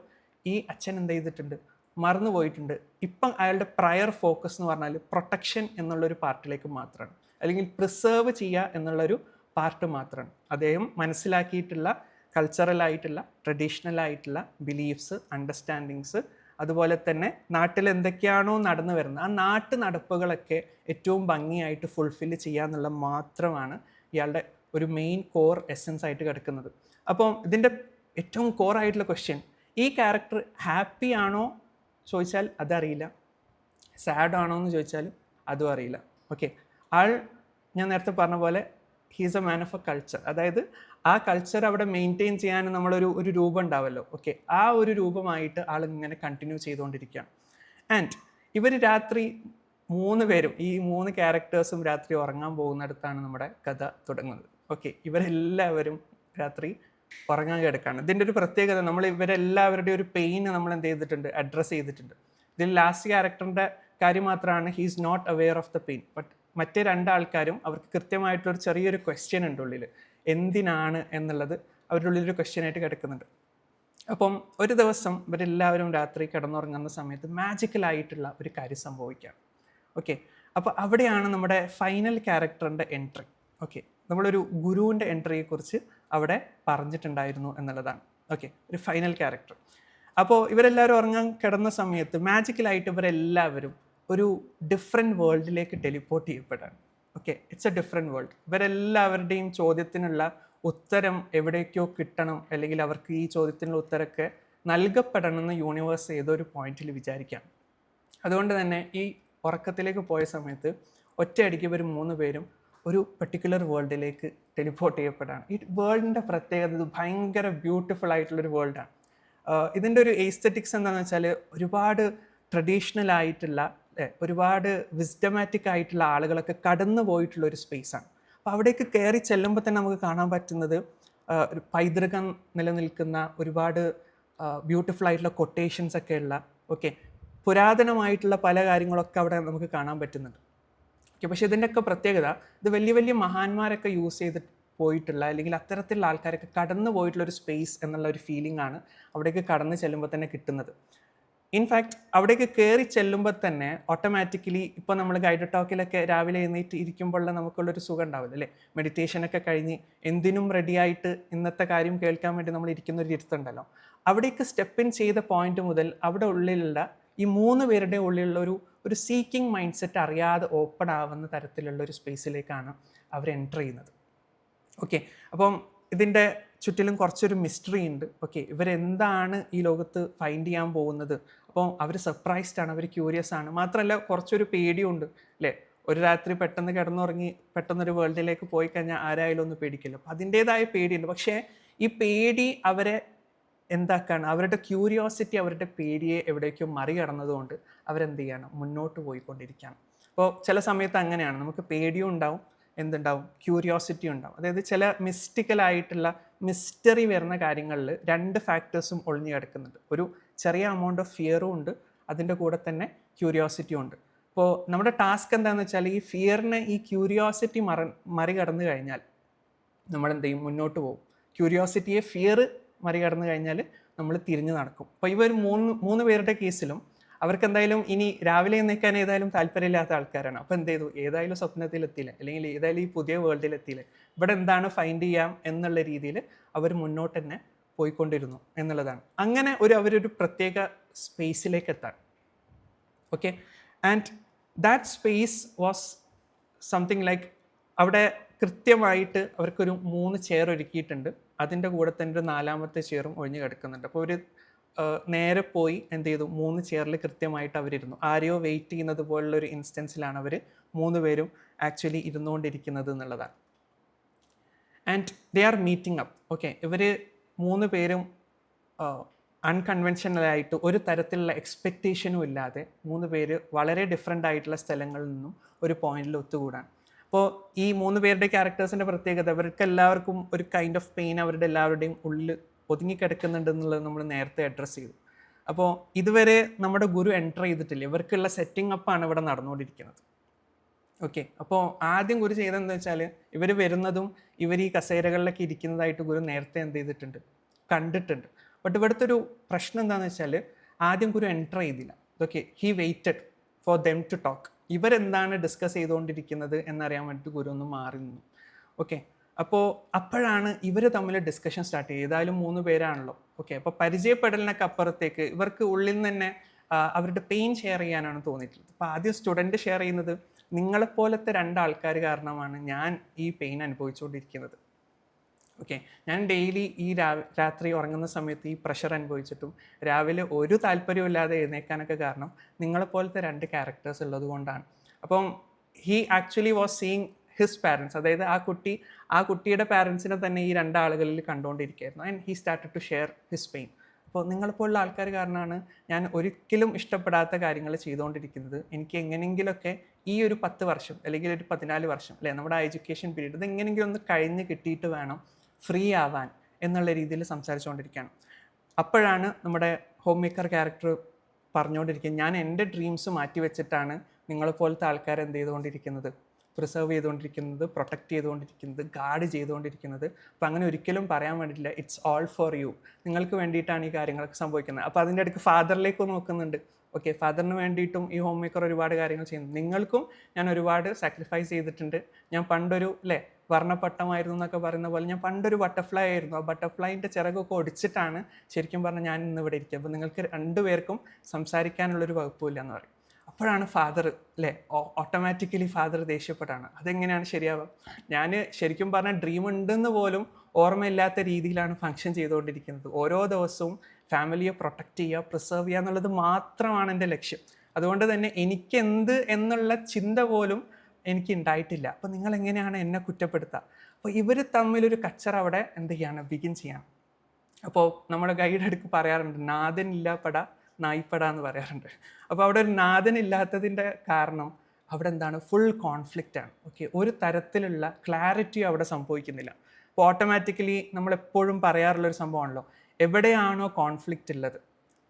ഈ അച്ഛൻ എന്ത് ചെയ്തിട്ടുണ്ട്, മറന്നുപോയിട്ടുണ്ട്. ഇപ്പം അയാളുടെ പ്രയർ ഫോക്കസ് എന്ന് പറഞ്ഞാൽ പ്രൊട്ടക്ഷൻ എന്നുള്ളൊരു പാർട്ടിലേക്ക് മാത്രമാണ്, അല്ലെങ്കിൽ പ്രിസേർവ് ചെയ്യുക എന്നുള്ളൊരു പാർട്ട് മാത്രമാണ്. അദ്ദേഹം മനസ്സിലാക്കിയിട്ടുള്ള കൾച്ചറലായിട്ടുള്ള ട്രഡീഷണലായിട്ടുള്ള ബിലീഫ്സ്, അണ്ടർസ്റ്റാൻഡിങ്സ്, അതുപോലെ തന്നെ നാട്ടിൽ എന്തൊക്കെയാണോ നടന്നു വരുന്നത് ആ നാട്ടു നടപ്പുകളൊക്കെ ഏറ്റവും ഭംഗിയായിട്ട് ഫുൾഫില്ല് ചെയ്യുക എന്നുള്ള മാത്രമാണ് ഇയാളുടെ ഒരു മെയിൻ കോർ എസൻസ് ആയിട്ട് കിടക്കുന്നത്. അപ്പം ഇതിൻ്റെ ഏറ്റവും കോർ ആയിട്ടുള്ള ക്വസ്റ്റ്യൻ, ഈ ക്യാരക്ടർ ഹാപ്പി ആണോ ചോദിച്ചാൽ അതറിയില്ല, സാഡ് ആണോ എന്ന് ചോദിച്ചാൽ അതും അറിയില്ല. ഓക്കെ, ആൾ ഞാൻ നേരത്തെ പറഞ്ഞ പോലെ he's a man of A culture. അതായത് ആ കൾച്ചർ അവിടെ മെയിൻറ്റെയിൻ ചെയ്യാൻ നമ്മളൊരു രൂപം ഉണ്ടാവുമല്ലോ. ഓക്കെ, ആ ഒരു രൂപമായിട്ട് ആൾ ഇങ്ങനെ കണ്ടിന്യൂ ചെയ്തുകൊണ്ടിരിക്കുകയാണ്. ആൻഡ് ഇവർ രാത്രി 3 പേരും, ഈ 3 ക്യാരക്ടേഴ്സും രാത്രി ഉറങ്ങാൻ പോകുന്നിടത്താണ് നമ്മുടെ കഥ തുടങ്ങുന്നത്. ഓക്കെ, ഇവരെല്ലാവരും രാത്രി ഉറങ്ങാൻ കിടക്കുകയാണ്. ഇതിൻ്റെ ഒരു പ്രത്യേകത, നമ്മൾ ഇവരെല്ലാവരുടെയും ഒരു പെയിൻ നമ്മൾ എന്ത് ചെയ്തിട്ടുണ്ട്, അഡ്രസ്സ് ചെയ്തിട്ടുണ്ട്. ഇതിൽ ലാസ്റ്റ് ക്യാരക്ടറിൻ്റെ കാര്യം മാത്രമാണ് he's not aware of the pain. But മറ്റേ 2 ആൾക്കാരും അവർക്ക് കൃത്യമായിട്ടുള്ളൊരു ചെറിയൊരു ക്വസ്റ്റ്യൻ ഉണ്ട് ഉള്ളിൽ, എന്തിനാണ് എന്നുള്ളത് അവരുടെ ഉള്ളിലൊരു ക്വസ്റ്റ്യനായിട്ട് കിടക്കുന്നുണ്ട്. അപ്പം ഒരു ദിവസം ഇവരെല്ലാവരും രാത്രി കിടന്നുറങ്ങുന്ന സമയത്ത് മാജിക്കലായിട്ടുള്ള ഒരു കാര്യം സംഭവിക്കുകയാണ്. ഓക്കെ, അപ്പോൾ അവിടെയാണ് നമ്മുടെ ഫൈനൽ ക്യാരക്ടറിൻ്റെ എൻട്രി. ഓക്കെ, നമ്മളൊരു ഗുരുവിൻ്റെ എൻട്രിയെക്കുറിച്ച് അവിടെ പറഞ്ഞിട്ടുണ്ടായിരുന്നു എന്നുള്ളതാണ്. ഓക്കെ, ഒരു ഫൈനൽ ക്യാരക്ടർ. അപ്പോൾ ഇവരെല്ലാവരും ഉറങ്ങാൻ കിടന്ന സമയത്ത് മാജിക്കലായിട്ട് ഇവരെല്ലാവരും ഒരു ഡിഫറെൻറ്റ് വേൾഡിലേക്ക് ടെലിപ്പോർട്ട് ചെയ്യപ്പെടാണ്. Okay, it's a different world. ഇവരെല്ലാവരുടെയും ചോദ്യത്തിനുള്ള ഉത്തരം എവിടേക്കോ കിട്ടണം, അല്ലെങ്കിൽ അവർക്ക് ഈ ചോദ്യത്തിനുള്ള ഉത്തരമൊക്കെ നൽകപ്പെടണമെന്ന് യൂണിവേഴ്സ് ഏതൊരു പോയിന്റിൽ വിചാരിക്കാം. അതുകൊണ്ട് തന്നെ ഈ ഉറക്കത്തിലേക്ക് പോയ സമയത്ത് ഒറ്റയടിക്ക് ഇവർ 3 പേരും ഒരു പെർട്ടിക്കുലർ വേൾഡിലേക്ക് ടെലിപ്പോർട്ട് ചെയ്യപ്പെടാണ്. ഈ വേൾഡിൻ്റെ പ്രത്യേകത, ഇത് ഭയങ്കര ബ്യൂട്ടിഫുൾ ആയിട്ടുള്ളൊരു വേൾഡാണ്. ഇതിൻ്റെ ഒരു എസ്തെറ്റിക്സ് എന്താണെന്ന് വെച്ചാൽ, ഒരുപാട് ട്രഡീഷണൽ ആയിട്ടുള്ള, ഒരുപാട് വിസ്ഡമാറ്റിക് ആയിട്ടുള്ള ആളുകളൊക്കെ കടന്നു പോയിട്ടുള്ള ഒരു സ്പേസാണ്. അപ്പോൾ അവിടേക്ക് കയറി ചെല്ലുമ്പോൾ തന്നെ നമുക്ക് കാണാൻ പറ്റുന്നത് ഒരു പൈതൃകം നിലനിൽക്കുന്ന ഒരുപാട് ബ്യൂട്ടിഫുൾ ആയിട്ടുള്ള കൊട്ടേഷൻസ് ഒക്കെ ഉള്ള, ഓക്കെ, പുരാതനമായിട്ടുള്ള പല കാര്യങ്ങളൊക്കെ അവിടെ നമുക്ക് കാണാൻ പറ്റുന്നുണ്ട്. ഓക്കെ, പക്ഷേ ഇതിൻ്റെയൊക്കെ പ്രത്യേകത, ഇത് വലിയ വലിയ മഹാന്മാരൊക്കെ യൂസ് ചെയ്ത് പോയിട്ടുള്ള, അല്ലെങ്കിൽ അത്തരത്തിലുള്ള ആൾക്കാരൊക്കെ കടന്നു പോയിട്ടുള്ള ഒരു സ്പേസ് എന്നുള്ള ഒരു ഫീലിംഗ് ആണ് അവിടേക്ക് കടന്നു ചെല്ലുമ്പോൾ തന്നെ കിട്ടുന്നത്. ഇൻഫാക്റ്റ് അവിടേക്ക് കയറി ചെല്ലുമ്പോൾ തന്നെ ഓട്ടോമാറ്റിക്കലി, ഇപ്പോൾ നമ്മൾ ഗൈഡ് ടോക്കിലൊക്കെ രാവിലെ എഴുന്നേറ്റ് ഇരിക്കുമ്പോഴുള്ള നമുക്കുള്ളൊരു സുഖം ഉണ്ടാവില്ല അല്ലേ. മെഡിറ്റേഷനൊക്കെ കഴിഞ്ഞ് എന്തിനും റെഡിയായിട്ട് ഇന്നത്തെ കാര്യം കേൾക്കാൻ വേണ്ടി നമ്മൾ ഇരിക്കുന്ന ഒരു ഇരുത്തുണ്ടല്ലോ, അവിടേക്ക് സ്റ്റെപ്പ് ഇൻ ചെയ്ത പോയിന്റ് മുതൽ അവിടെ ഉള്ളിലുള്ള ഈ 3 പേരുടെ ഉള്ളിലുള്ള ഒരു സീക്കിംഗ് മൈൻഡ് സെറ്റ് അറിയാതെ ഓപ്പൺ ആവുന്ന തരത്തിലുള്ള ഒരു സ്പേസിലേക്കാണ് അവർ എൻ്റർ ചെയ്യുന്നത്. ഓക്കെ, അപ്പം ഇതിൻ്റെ ചുറ്റിലും കുറച്ചൊരു മിസ്റ്ററി ഉണ്ട്. ഓക്കെ, ഇവരെന്താണ് ഈ ലോകത്ത് ഫൈൻഡ് ചെയ്യാൻ പോകുന്നത്. അപ്പോൾ അവർ സർപ്രൈസ്ഡ് ആണ്, അവർ ക്യൂരിയസ് ആണ്. മാത്രമല്ല കുറച്ചൊരു പേടിയും ഉണ്ട് അല്ലേ. ഒരു രാത്രി പെട്ടെന്ന് കിടന്നുറങ്ങി പെട്ടെന്നൊരു വേൾഡിലേക്ക് പോയി കഴിഞ്ഞാൽ ആരായാലും ഒന്ന് പേടിക്കില്ല. അപ്പോൾ അതിൻ്റേതായ പേടിയുണ്ട്. പക്ഷേ ഈ പേടി അവരെ എന്താക്കാണ്, അവരുടെ ക്യൂരിയോസിറ്റി അവരുടെ പേടിയെ എവിടേക്കോ മറികടന്നതുകൊണ്ട് അവരെന്ത് ചെയ്യണം, മുന്നോട്ട് പോയിക്കൊണ്ടിരിക്കുകയാണ്. അപ്പോൾ ചില സമയത്ത് അങ്ങനെയാണ്, നമുക്ക് പേടിയും ഉണ്ടാവും, എന്തുണ്ടാവും, ക്യൂരിയോസിറ്റി ഉണ്ടാവും. അതായത് ചില മിസ്റ്റിക്കലായിട്ടുള്ള മിസ്റ്ററി വരുന്ന കാര്യങ്ങളിൽ 2 ഫാക്ടേഴ്സും ഒളിഞ്ഞു കിടക്കുന്നുണ്ട്. ഒരു ചെറിയ എമൗണ്ട് ഓഫ് ഫിയറും ഉണ്ട്, അതിൻ്റെ കൂടെ തന്നെ ക്യൂരിയോസിറ്റിയും ഉണ്ട്. അപ്പോൾ നമ്മുടെ ടാസ്ക് എന്താണെന്ന് വെച്ചാൽ, ഈ ഫിയറിനെ, ഈ ക്യൂരിയോസിറ്റി മറികടന്നു കഴിഞ്ഞാൽ നമ്മൾ എന്ത് ചെയ്യും, മുന്നോട്ട് പോകും. ക്യൂരിയോസിറ്റിയെ ഫിയർ മറികടന്നു കഴിഞ്ഞാൽ നമ്മൾ തിരിഞ്ഞു നടക്കും. അപ്പോൾ ഇവർ 3 പേരുടെ കേസിലും അവർക്ക് എന്തായാലും ഇനി രാവിലെ എഴുന്നേക്കാൻ ഏതായാലും താല്പര്യമില്ലാത്ത ആൾക്കാരാണ്. അപ്പോൾ എന്ത് ചെയ്തു, ഏതായാലും സ്വപ്നത്തിലെത്തിയില്ല, അല്ലെങ്കിൽ ഏതായാലും ഈ പുതിയ വേൾഡിലെത്തിയില്ല, ഇവിടെ എന്താണ് ഫൈൻഡ് ചെയ്യാം എന്നുള്ള രീതിയിൽ അവർ മുന്നോട്ട് തന്നെ പോയിക്കൊണ്ടിരുന്നു എന്നുള്ളതാണ്. അങ്ങനെ അവരൊരു പ്രത്യേക സ്പേസിലേക്ക് എത്താൻ. Okay, and that space was something like, അവിടെ കൃത്യമായിട്ട് അവർക്കൊരു 3 ചെയർ ഒരുക്കിയിട്ടുണ്ട്. അതിൻ്റെ കൂടെ തന്നെ ഒരു 4ാമത്തെ ചെയറും ഒഴിഞ്ഞ് കിടക്കുന്നുണ്ട്. അപ്പോൾ ഒരു നേരെ പോയി എന്ത് ചെയ്തു, 3 ചെയറിൽ കൃത്യമായിട്ട് അവരിരുന്നു. ആരെയോ വെയിറ്റ് ചെയ്യുന്നത് പോലുള്ള ഒരു ഇൻസ്റ്റൻസിലാണ് അവർ 3 പേരും ആക്ച്വലി ഇരുന്നുകൊണ്ടിരിക്കുന്നത് എന്നുള്ളതാണ്. And they are meeting up. Okay, ഇവർ 3 പേരും അൺകൺവെൻഷനലായിട്ട് ഒരു തരത്തിലുള്ള എക്സ്പെക്റ്റേഷനും ഇല്ലാതെ 3 പേര് വളരെ ഡിഫറെൻ്റ് ആയിട്ടുള്ള സ്ഥലങ്ങളിൽ നിന്നും ഒരു പോയിന്റിൽ ഒത്തുകൂടാൻ. അപ്പോൾ ഈ 3 പേരുടെ ക്യാരക്ടേഴ്സിൻ്റെ പ്രത്യേകത, അവർക്ക് എല്ലാവർക്കും ഒരു കൈൻഡ് ഓഫ് പെയിൻ അവരുടെ എല്ലാവരുടെയും ഉള്ളിൽ ഒതുങ്ങിക്കിടക്കുന്നുണ്ട് എന്നുള്ളത് നമ്മൾ നേരത്തെ അഡ്രസ്സ് ചെയ്തു. അപ്പോൾ ഇതുവരെ നമ്മുടെ ഗുരു എൻ്റർ ചെയ്തിട്ടില്ല, ഇവർക്കുള്ള സെറ്റിംഗ് അപ്പാണ് ഇവിടെ നടന്നുകൊണ്ടിരിക്കുന്നത്. ഓക്കെ, അപ്പോൾ ആദ്യം ഗുരു ചെയ്തതെന്ന് വെച്ചാൽ ഇവർ വരുന്നതും ഇവർ ഈ കസേരകളിലൊക്കെ ഇരിക്കുന്നതായിട്ട് ഗുരു നേരത്തെ എന്ത് ചെയ്തിട്ടുണ്ട്, കണ്ടിട്ടുണ്ട്. ബട്ട് ഇവിടുത്തെ ഒരു പ്രശ്നം എന്താണെന്ന് വെച്ചാൽ ആദ്യം ഗുരു എൻ്റർ ചെയ്തില്ല. Okay, he waited for them to talk. ഇവരെന്താണ് ഡിസ്കസ് ചെയ്തുകൊണ്ടിരിക്കുന്നത് എന്നറിയാൻ വേണ്ടിയിട്ട് ഗുരു ഒന്ന് മാറി നിന്നു. ഓക്കെ, അപ്പോൾ അപ്പോഴാണ് ഇവർ തമ്മിൽ ഡിസ്കഷൻ സ്റ്റാർട്ട് ചെയ്യുക. ഏതായാലും 3 പേരാണല്ലോ. ഓക്കെ, അപ്പോൾ പരിചയപ്പെടലിനൊക്കെ അപ്പുറത്തേക്ക് ഇവർക്ക് ഉള്ളിൽ നിന്ന് തന്നെ അവരുടെ പെയിൻ ഷെയർ ചെയ്യാനാണ് തോന്നിയിട്ടുള്ളത്. അപ്പോൾ ആദ്യം സ്റ്റുഡൻറ്റ് ഷെയർ ചെയ്യുന്നത്, നിങ്ങളെപ്പോലത്തെ 2 ആൾക്കാർ കാരണമാണ് ഞാൻ ഈ പെയിൻ അനുഭവിച്ചുകൊണ്ടിരിക്കുന്നത്. ഓക്കെ, ഞാൻ ഡെയിലി ഈ രാത്രി ഉറങ്ങുന്ന സമയത്ത് ഈ പ്രഷർ അനുഭവിച്ചിട്ടും രാവിലെ ഒരു താല്പര്യമില്ലാതെ എഴുന്നേക്കാനൊക്കെ കാരണം നിങ്ങളെപ്പോലത്തെ 2 ക്യാരക്ടേഴ്സ് ഉള്ളത് കൊണ്ടാണ്. അപ്പം he actually was seeing his parents, അതായത് ആ കുട്ടിയുടെ പാരൻസിനെ തന്നെ ഈ 2 ആളുകളിൽ കണ്ടുകൊണ്ടിരിക്കുകയായിരുന്നു. And he started to share his pain. അപ്പോൾ നിങ്ങളെപ്പോലുള്ള ആൾക്കാർ കാരണമാണ് ഞാൻ ഒരിക്കലും ഇഷ്ടപ്പെടാത്ത കാര്യങ്ങൾ ചെയ്തുകൊണ്ടിരിക്കുന്നത്. എനിക്ക് എങ്ങനെയെങ്കിലുമൊക്കെ ഈ ഒരു 10 വർഷം അല്ലെങ്കിൽ ഒരു 14 വർഷം അല്ലേ, നമ്മുടെ എഡ്യൂക്കേഷൻ പീരീഡ്, ഇത് എങ്ങനെയെങ്കിലും ഒന്ന് കഴിഞ്ഞ് കിട്ടിയിട്ട് വേണം ഫ്രീ ആവാൻ എന്നുള്ള രീതിയിൽ സംസാരിച്ചുകൊണ്ടിരിക്കുകയാണ്. അപ്പോഴാണ് നമ്മുടെ ഹോം മേക്കർ ക്യാരക്ടർ പറഞ്ഞുകൊണ്ടിരിക്കുന്നത്, ഞാൻ എൻ്റെ ഡ്രീംസ് മാറ്റി വെച്ചിട്ടാണ് നിങ്ങളെപ്പോലത്തെ ആൾക്കാർ എന്ത് ചെയ്തുകൊണ്ടിരിക്കുന്നത്, പ്രിസർവ് ചെയ്തുകൊണ്ടിരിക്കുന്നത്, പ്രൊട്ടക്റ്റ് ചെയ്തുകൊണ്ടിരിക്കുന്നത്, ഗാർഡ് ചെയ്തുകൊണ്ടിരിക്കുന്നത്. അപ്പോൾ അങ്ങനെ ഒരിക്കലും പറയാൻ വേണ്ടിയിട്ടില്ല. ഇറ്റ്സ് ഓൾ ഫോർ യു, നിങ്ങൾക്ക് വേണ്ടിയിട്ടാണ് ഈ കാര്യങ്ങളൊക്കെ സംഭവിക്കുന്നത്. അപ്പോൾ അതിൻ്റെ ഇടയ്ക്ക് ഫാദറിലേക്ക് നോക്കുന്നുണ്ട്. ഓക്കെ, ഫാദറിന് വേണ്ടിയിട്ടും ഈ ഹോം മേക്കർ ഒരുപാട് കാര്യങ്ങൾ ചെയ്യുന്നു. നിങ്ങൾക്കും ഞാൻ ഒരുപാട് സാക്രിഫൈസ് ചെയ്തിട്ടുണ്ട്. ഞാൻ പണ്ടൊരു വർണ്ണപ്പട്ടമായിരുന്നു എന്നൊക്കെ പറയുന്ന പോലെ ഞാൻ പണ്ടൊരു ബട്ടർഫ്ലൈ ആയിരുന്നു. ആ ബട്ടർഫ്ലൈൻ്റെ ചിറകൊക്കെ ഒടിച്ചിട്ടാണ് ശരിക്കും പറഞ്ഞാൽ ഞാൻ ഇന്ന് ഇവിടെ ഇരിക്കുക. അപ്പോൾ നിങ്ങൾക്ക് 2 പേർക്കും സംസാരിക്കാനുള്ളൊരു വകുപ്പില്ല എന്ന് പറയും. അപ്പോഴാണ് ഫാദർ ഓട്ടോമാറ്റിക്കലി ഫാദർ ദേഷ്യപ്പെട്ടാണ്. അതെങ്ങനെയാണ് ശരിയാവുക? ഞാൻ ശരിക്കും പറഞ്ഞാൽ ഡ്രീം ഉണ്ടെന്ന് പോലും ഓർമ്മയില്ലാത്ത രീതിയിലാണ് ഫങ്ഷൻ ചെയ്തുകൊണ്ടിരിക്കുന്നത്. ഓരോ ദിവസവും ഫാമിലിയെ പ്രൊട്ടക്റ്റ് ചെയ്യുക, പ്രിസർവ് ചെയ്യുക എന്നുള്ളത് മാത്രമാണ് എൻ്റെ ലക്ഷ്യം. അതുകൊണ്ട് തന്നെ എനിക്കെന്ത് എന്നുള്ള ചിന്ത പോലും എനിക്ക് ഉണ്ടായിട്ടില്ല. അപ്പോൾ നിങ്ങൾ എങ്ങനെയാണ് എന്നെ കുറ്റപ്പെടുത്തുക? അപ്പോൾ ഇവർ തമ്മിലൊരു കച്ചറ അവിടെ എന്ത് ചെയ്യാണ്, ബിഗിൻ ചെയ്യണം. അപ്പോൾ നമ്മുടെ ഗൈഡ് അടുക്ക് പറയാറുണ്ട്, നാഥനില്ല പട നായിപ്പട എന്ന് പറയാറുണ്ട്. അപ്പോൾ അവിടെ ഒരു നാഥനില്ലാത്തതിൻ്റെ കാരണം അവിടെ എന്താണ്, ഫുൾ കോൺഫ്ലിക്റ്റ് ആണ്. ഓക്കെ, ഒരു തരത്തിലുള്ള ക്ലാരിറ്റി അവിടെ സംഭവിക്കുന്നില്ല. അപ്പോൾ ഓട്ടോമാറ്റിക്കലി നമ്മളെപ്പോഴും പറയാറുള്ളൊരു സംഭവമാണല്ലോ, എവിടെയാണോ കോൺഫ്ലിക്റ്റ് ഉള്ളത്,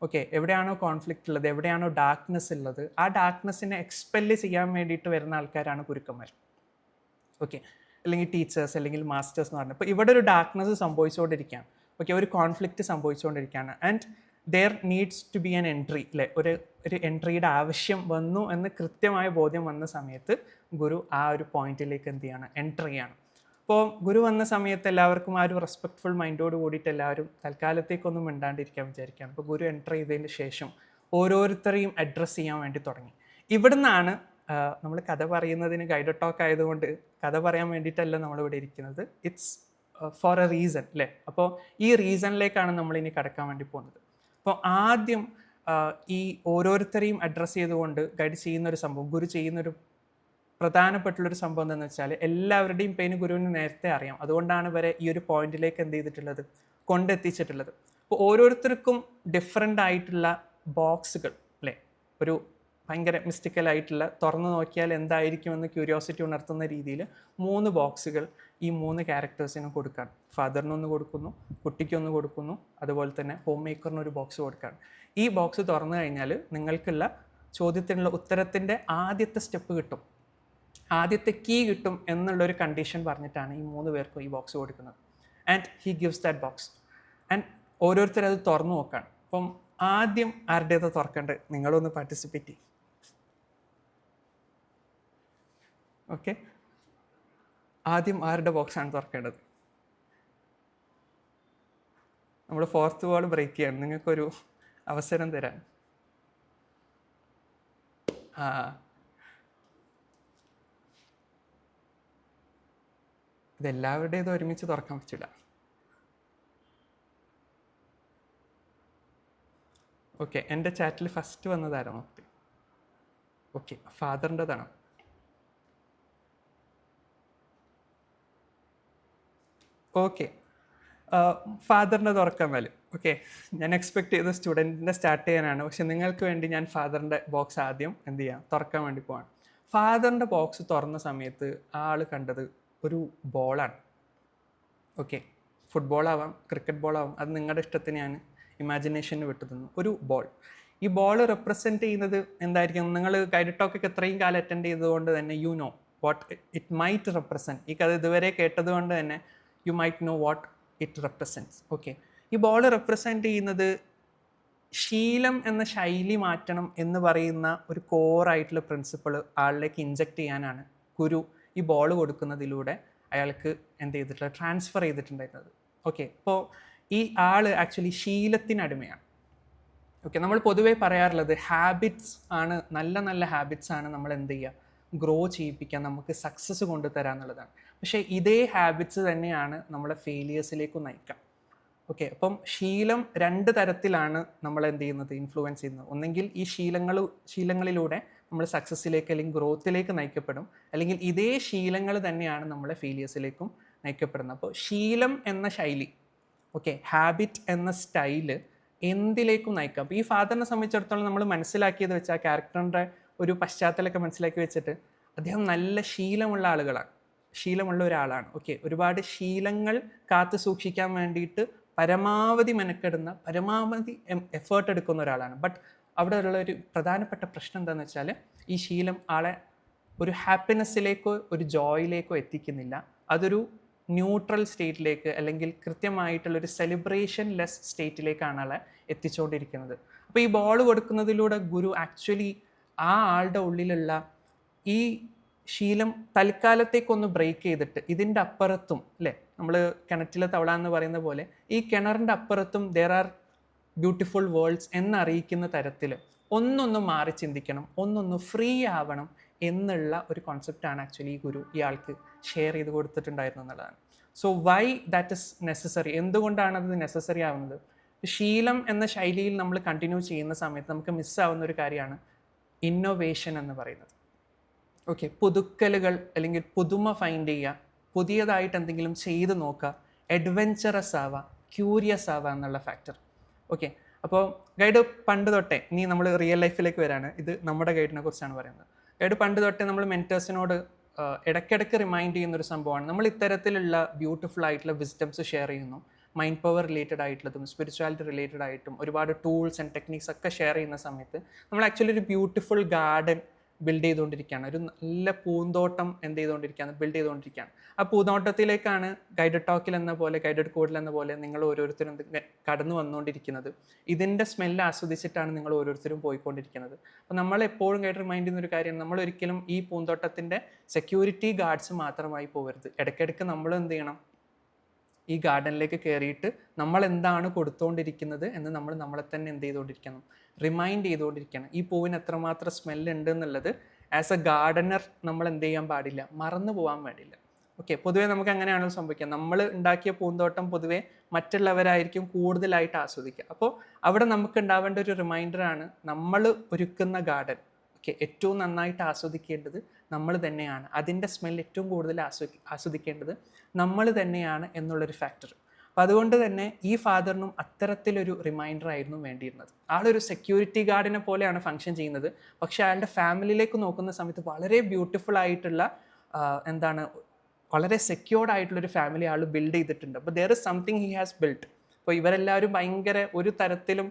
ഓക്കെ, എവിടെയാണോ കോൺഫ്ലിക്റ്റ് ഉള്ളത്, എവിടെയാണോ ഡാർക്ക്നെസ് ഉള്ളത്, ആ ഡാർക്ക്നെസ്സിനെ എക്സ്പെല് ചെയ്യാൻ വേണ്ടിയിട്ട് വരുന്ന ആൾക്കാരാണ് ഗുരുക്കന്മാർ. ഓക്കെ, അല്ലെങ്കിൽ ടീച്ചേഴ്സ് അല്ലെങ്കിൽ മാസ്റ്റേഴ്സ് എന്ന് പറഞ്ഞാൽ. അപ്പോൾ ഇവിടെ ഒരു ഡാർക്ക്നെസ് സംഭവിച്ചുകൊണ്ടിരിക്കുകയാണ്. ഓക്കെ, ഒരു കോൺഫ്ലിക്റ്റ് സംഭവിച്ചുകൊണ്ടിരിക്കുകയാണ്. And there needs to be an entry, അല്ലേ, ഒരു എൻട്രിയുടെ ആവശ്യം വന്നു എന്ന് കൃത്യമായ ബോധ്യം വന്ന സമയത്ത് ഗുരു ആ ഒരു പോയിന്റിലേക്ക് എന്ത് ചെയ്യാണ്, എൻറ്റർ ചെയ്യാണ്. അപ്പോൾ ഗുരു വന്ന സമയത്ത് എല്ലാവർക്കും ആ ഒരു റെസ്പെക്ട്ഫുൾ മൈൻഡോട് കൂടിയിട്ട് എല്ലാവരും തൽക്കാലത്തേക്കൊന്നും മിണ്ടാണ്ടിരിക്കാൻ വിചാരിക്കുകയാണ്. അപ്പോൾ ഗുരു എൻറ്റർ ചെയ്തതിന് ശേഷം ഓരോരുത്തരെയും അഡ്രസ്സ് ചെയ്യാൻ വേണ്ടി തുടങ്ങി. ഇവിടുന്നാണ് നമ്മൾ കഥ പറയുന്നതിന് ഗൈഡ് ടോക്ക് ആയതുകൊണ്ട് കഥ പറയാൻ വേണ്ടിയിട്ടല്ല നമ്മളിവിടെ ഇരിക്കുന്നത്. ഇറ്റ്സ് ഫോർ എ റീസൺ, അല്ലേ. അപ്പോൾ ഈ റീസണിലേക്കാണ് നമ്മളിനി കടക്കാൻ വേണ്ടി പോകുന്നത്. അപ്പോൾ ആദ്യം ഈ ഓരോരുത്തരെയും അഡ്രസ്സ് ചെയ്തുകൊണ്ട് ഗൈഡ് ചെയ്യുന്നൊരു സംഭവം, ഗുരു ചെയ്യുന്നൊരു പ്രധാനപ്പെട്ടുള്ളൊരു സംഭവം എന്താണെന്ന് വെച്ചാൽ, എല്ലാവരുടെയും പെയിന് ഗുരുവിന് നേരത്തെ അറിയാം. അതുകൊണ്ടാണ് ഇവരെ ഈ ഒരു പോയിന്റിലേക്ക് എന്ത് ചെയ്തിട്ടുള്ളത്, കൊണ്ടെത്തിച്ചിട്ടുള്ളത്. അപ്പോൾ ഓരോരുത്തർക്കും ഡിഫറെൻ്റ് ആയിട്ടുള്ള ബോക്സുകൾ, അല്ലേ, ഒരു ഭയങ്കര മിസ്റ്റിക്കലായിട്ടുള്ള, തുറന്നു നോക്കിയാൽ എന്തായിരിക്കുമെന്ന് ക്യൂരിയോസിറ്റി ഉണർത്തുന്ന രീതിയിൽ 3 ബോക്സുകൾ ഈ 3 ക്യാരക്ടേഴ്സിനും കൊടുക്കുകയാണ്. ഫാദറിനൊന്ന് കൊടുക്കുന്നു, കുട്ടിക്കൊന്ന് കൊടുക്കുന്നു, അതുപോലെ തന്നെ ഹോം മേക്കറിനൊരു ബോക്സ് കൊടുക്കുകയാണ്. ഈ ബോക്സ് തുറന്നു കഴിഞ്ഞാൽ നിങ്ങൾക്കുള്ള ചോദ്യത്തിനുള്ള ഉത്തരത്തിൻ്റെ ആദ്യത്തെ സ്റ്റെപ്പ് കിട്ടും, ആദ്യത്തെ കീ കിട്ടും എന്നുള്ളൊരു കണ്ടീഷൻ പറഞ്ഞിട്ടാണ് ഈ 3 പേർക്കും ഈ ബോക്സ് കൊടുക്കുന്നത്. And he gives that box. And ഓരോരുത്തരും അത് തുറന്നു നോക്കുകയാണ്. അപ്പം ആദ്യം ആരുടേത് തുറക്കേണ്ടത്, നിങ്ങളൊന്ന് പാർട്ടിസിപ്പേറ്റ് ചെയ്യും. ഓക്കെ, ആദ്യം ആരുടെ ബോക്സാണ് തുറക്കേണ്ടത്? നമ്മൾ 4th വാൾ ബ്രേക്ക് ചെയ്യാണ്, നിങ്ങൾക്കൊരു അവസരം തരാൻ. ഇതെല്ലാവരുടേതും ഒരുമിച്ച് തുറക്കാൻ പറ്റില്ല. ഓക്കെ, എൻ്റെ ചാറ്റിൽ ഫസ്റ്റ് വന്നതായിരുന്നു. ഓക്കെ, ഫാദറിൻ്റെതാണ്. ഓക്കെ, ഫാദറിൻ്റെ തുറക്കാൻ മേലെ. ഓക്കെ, ഞാൻ എക്സ്പെക്ട് ചെയ്ത സ്റ്റുഡൻറ്റിൻ്റെ സ്റ്റാർട്ട് ചെയ്യാനാണ്, പക്ഷെ നിങ്ങൾക്ക് വേണ്ടി ഞാൻ ഫാദറിൻ്റെ ബോക്സ് ആദ്യം എന്ത് ചെയ്യാം, തുറക്കാൻ വേണ്ടി പോവാണ്. ഫാദറിൻ്റെ ബോക്സ് തുറന്ന സമയത്ത് ആൾ കണ്ടത് ഒരു ബോളാണ്. ഓക്കെ, ഫുട്ബോളാവാം, ക്രിക്കറ്റ് ബോളാവാം, അത് നിങ്ങളുടെ ഇഷ്ടത്തിന് ഞാൻ ഇമാജിനേഷന് വിട്ടു തന്നു. ഒരു ബോൾ. ഈ ബോൾ റെപ്രസെൻറ്റ് ചെയ്യുന്നത് എന്തായിരിക്കും? നിങ്ങൾ ഗൈഡ് ടോക്കൊക്കെ എത്രയും കാലം അറ്റൻഡ് ചെയ്തതുകൊണ്ട് തന്നെ you know what it might represent. ഈ കഥ ഇതുവരെ കേട്ടതുകൊണ്ട് തന്നെ you might no what it represents. Okay, ഈ ബോൾ റെപ്രസെൻറ്റ് ചെയ്യുന്നത് ശീലം എന്ന ശൈലി മാറ്റണം എന്ന് പറയുന്ന ഒരു കോറായിട്ടുള്ള പ്രിൻസിപ്പിൾ ആളിലേക്ക് ഇൻജക്റ്റ് ചെയ്യാനാണ് ഗുരു ഈ ബോൾ കൊടുക്കുന്നതിലൂടെ അയാൾക്ക് എന്ത് ചെയ്തിട്ടുള്ള ട്രാൻസ്ഫർ ചെയ്തിട്ടുണ്ടായിരുന്നത്. ഓക്കെ, അപ്പോൾ ഈ ആൾ ആക്ച്വലി ശീലത്തിനടിമയാണ്. ഓക്കെ, നമ്മൾ പൊതുവേ പറയാറുള്ളത് ഹാബിറ്റ്സ് ആണ്, നല്ല നല്ല ഹാബിറ്റ്സ് ആണ് നമ്മൾ എന്ത് ചെയ്യുക, ഗ്രോ ചെയ്യിപ്പിക്കാൻ, നമുക്ക് സക്സസ് കൊണ്ടുതരാം എന്നുള്ളതാണ്. പക്ഷേ ഇതേ ഹാബിറ്റ്സ് തന്നെയാണ് നമ്മളെ ഫെയിലിയേഴ്സിലേക്ക് നയിക്കുക. ഓക്കെ, അപ്പം ശീലം രണ്ട് തരത്തിലാണ് നമ്മൾ എന്ത് ചെയ്യുന്നത്, ഇൻഫ്ലുവൻസ് ചെയ്യുന്നത്. ഒന്നെങ്കിൽ ഈ ശീലങ്ങളിലൂടെ നമ്മൾ സക്സസ്സിലേക്ക് അല്ലെങ്കിൽ ഗ്രോത്തിലേക്ക് നയിക്കപ്പെടും, അല്ലെങ്കിൽ ഇതേ ശീലങ്ങൾ തന്നെയാണ് നമ്മളെ ഫെയിലിയേഴ്സിലേക്കും നയിക്കപ്പെടുന്നത്. അപ്പോൾ ശീലം എന്ന ശൈലി, ഓക്കെ, ഹാബിറ്റ് എന്ന സ്റ്റൈല് എന്തിലേക്കും നയിക്കാം. അപ്പോൾ ഈ ഫാദറിനെ സംബന്ധിച്ചിടത്തോളം നമ്മൾ മനസ്സിലാക്കിയത് വെച്ചാൽ ക്യാരക്ടറിൻ്റെ ഒരു പശ്ചാത്തലമൊക്കെ മനസ്സിലാക്കി വെച്ചിട്ട് അദ്ദേഹം നല്ല ശീലമുള്ള ഒരാളാണ്. ഓക്കെ, ഒരുപാട് ശീലങ്ങൾ കാത്തു സൂക്ഷിക്കാൻ വേണ്ടിയിട്ട് പരമാവധി മെനക്കെടുന്ന, പരമാവധി എഫേർട്ട് എടുക്കുന്ന ഒരാളാണ്. ബട്ട് അവിടെ ഉള്ള ഒരു പ്രധാനപ്പെട്ട പ്രശ്നം എന്താണെന്ന് വെച്ചാൽ ഈ ശീലം ആളെ ഒരു ഹാപ്പിനെസ്സിലേക്കോ ഒരു ജോയിലേക്കോ എത്തിക്കുന്നില്ല. അതൊരു ന്യൂട്രൽ സ്റ്റേറ്റിലേക്ക് അല്ലെങ്കിൽ കൃത്യമായിട്ടുള്ളൊരു സെലിബ്രേഷൻ ലെസ് സ്റ്റേറ്റിലേക്കാണ് ആളെ എത്തിച്ചുകൊണ്ടിരിക്കുന്നത്. അപ്പോൾ ഈ ബോൾ കൊടുക്കുന്നതിലൂടെ ഗുരു ആക്ച്വലി ആ ആളുടെ ഉള്ളിലുള്ള ഈ ശീലം തൽക്കാലത്തേക്കൊന്ന് ബ്രേക്ക് ചെയ്തിട്ട് ഇതിൻ്റെ അപ്പുറത്തും, അല്ലേ, നമ്മൾ കിണറ്റിലെ തവള എന്ന് പറയുന്ന പോലെ ഈ കിണറിൻ്റെ അപ്പുറത്തും ദർ ആർ ബ്യൂട്ടിഫുൾ വേൾഡ്സ് എന്നറിയിക്കുന്ന തരത്തിൽ ഒന്നൊന്ന് മാറി ചിന്തിക്കണം, ഒന്നൊന്ന് ഫ്രീ ആവണം എന്നുള്ള ഒരു കോൺസെപ്റ്റാണ് ആക്ച്വലി ഗുരു ഇയാൾക്ക് ഷെയർ ചെയ്ത് കൊടുത്തിട്ടുണ്ടായിരുന്നു എന്നുള്ളതാണ്. So why that is necessary, എന്തുകൊണ്ടാണ് അത് നെസസറി ആവുന്നത്? ശീലം എന്ന ശൈലിയിൽ നമ്മൾ കണ്ടിന്യൂ ചെയ്യുന്ന സമയത്ത് നമുക്ക് മിസ്സാവുന്ന ഒരു കാര്യമാണ് ഇന്നോവേഷൻ എന്ന് പറയുന്നത്. ഓക്കെ, പുതുക്കലുകൾ അല്ലെങ്കിൽ പുതുമ ഫൈൻഡ് ചെയ്യുക, പുതിയതായിട്ട് എന്തെങ്കിലും ചെയ്ത് നോക്കുക, അഡ്വെഞ്ചറസ് ആവുക, ക്യൂരിയസ് ആവുക എന്നുള്ള ഫാക്ടർ. ഓക്കെ, അപ്പോൾ ഗൈഡ് പണ്ട് തൊട്ടേ, ഇനി നമ്മൾ റിയൽ ലൈഫിലേക്ക് വരാണ്, ഇത് നമ്മുടെ ഗൈഡിനെ കുറിച്ചാണ് പറയുന്നത്. ഗൈഡ് പണ്ട് തൊട്ടേ നമ്മൾ മെൻറ്റേഴ്സിനോട് ഇടയ്ക്കിടയ്ക്ക് റിമൈൻഡ് ചെയ്യുന്നൊരു സംഭവമാണ്, നമ്മൾ ഇത്തരത്തിലുള്ള ബ്യൂട്ടിഫുൾ ആയിട്ടുള്ള വിസ്ഡംസ് ഷെയർ ചെയ്യുന്നു, മൈൻഡ് പവർ റിലേറ്റഡ് ആയിട്ടുള്ളതും സ്പിരിച്വാലിറ്റി റിലേറ്റഡ് ആയിട്ടും ഒരുപാട് ടൂൾസ് ആൻഡ് ടെക്നിക്സ് ഒക്കെ ഷെയർ ചെയ്യുന്ന സമയത്ത് നമ്മൾ ആക്ച്വലി ഒരു ബ്യൂട്ടിഫുൾ ഗാർഡൻ ബിൽഡ് ചെയ്തുകൊണ്ടിരിക്കുകയാണ്, ഒരു നല്ല പൂന്തോട്ടം എന്ത് ചെയ്തുകൊണ്ടിരിക്കുകയാണ്, ബിൽഡ് ചെയ്തുകൊണ്ടിരിക്കുകയാണ്. ആ പൂന്തോട്ടത്തിലേക്കാണ് ഗൈഡഡ് ടോക്കിൽ എന്ന പോലെ, ഗൈഡഡ് കോഡിൽ എന്ന പോലെ നിങ്ങൾ ഓരോരുത്തരും കടന്നു വന്നുകൊണ്ടിരിക്കുന്നത്. ഇതിൻ്റെ സ്മെല്ല് ആസ്വദിച്ചിട്ടാണ് നിങ്ങൾ ഓരോരുത്തരും പോയിക്കൊണ്ടിരിക്കുന്നത്. അപ്പോൾ നമ്മൾ എപ്പോഴും ഗൈഡ് റിമൈൻഡ് ചെയ്യുന്ന ഒരു കാര്യം, നമ്മൾ ഒരിക്കലും ഈ പൂന്തോട്ടത്തിൻ്റെ സെക്യൂരിറ്റി ഗാർഡ്സ് മാത്രമായി പോകരുത്. ഇടയ്ക്കിടയ്ക്ക് നമ്മൾ എന്ത് ചെയ്യണം, ഈ ഗാർഡനിലേക്ക് കയറിയിട്ട് നമ്മൾ എന്താണ് കൊടുത്തുകൊണ്ടിരിക്കുന്നത് എന്ന് നമ്മൾ നമ്മളെ തന്നെ എന്ത് ചെയ്തുകൊണ്ടിരിക്കണം, റിമൈൻഡ് ചെയ്തുകൊണ്ടിരിക്കണം. ഈ പൂവിന് എത്രമാത്രം സ്മെല്ലുണ്ട് എന്നുള്ളത് ആസ് എ ഗാർഡനർ നമ്മൾ എന്ത് ചെയ്യാൻ പാടില്ല, മറന്നു പോകാൻ പാടില്ല. ഓക്കെ, പൊതുവേ നമുക്ക് അങ്ങനെയാണല്ലോ സംഭവിക്കുക, നമ്മൾ ഉണ്ടാക്കിയ പൂന്തോട്ടം പൊതുവേ മറ്റുള്ളവരായിരിക്കും കൂടുതലായിട്ട് ആസ്വദിക്കുക. അപ്പോൾ അവിടെ നമുക്ക് ഉണ്ടാവേണ്ട ഒരു റിമൈൻഡറാണ്, നമ്മൾ ഒരുക്കുന്ന ഗാർഡൻ ഏറ്റവും നന്നായിട്ട് ആസ്വദിക്കേണ്ടത് നമ്മൾ തന്നെയാണ്, അതിൻ്റെ സ്മെൽ ഏറ്റവും കൂടുതൽ ആസ്വദിക്കേണ്ടത് നമ്മൾ തന്നെയാണ് എന്നുള്ളൊരു ഫാക്ടർ. അപ്പം അതുകൊണ്ട് തന്നെ ഈ ഫാദറിനും അത്തരത്തിലൊരു റിമൈൻഡർ ആയിരുന്നു വേണ്ടിയിരുന്നത്. ആളൊരു സെക്യൂരിറ്റി ഗാർഡിനെ പോലെയാണ് ഫങ്ഷൻ ചെയ്യുന്നത്, പക്ഷേ അയാളുടെ ഫാമിലിയിലേക്ക് നോക്കുന്ന സമയത്ത് വളരെ ബ്യൂട്ടിഫുൾ ആയിട്ടുള്ള വളരെ സെക്യൂർഡ് ആയിട്ടുള്ളൊരു ഫാമിലി ആൾ ബിൽഡ് ചെയ്തിട്ടുണ്ട്. അപ്പോൾ there is something he has build. അപ്പോൾ ഇവരെല്ലാവരും ഭയങ്കര ഒരു തരത്തിലും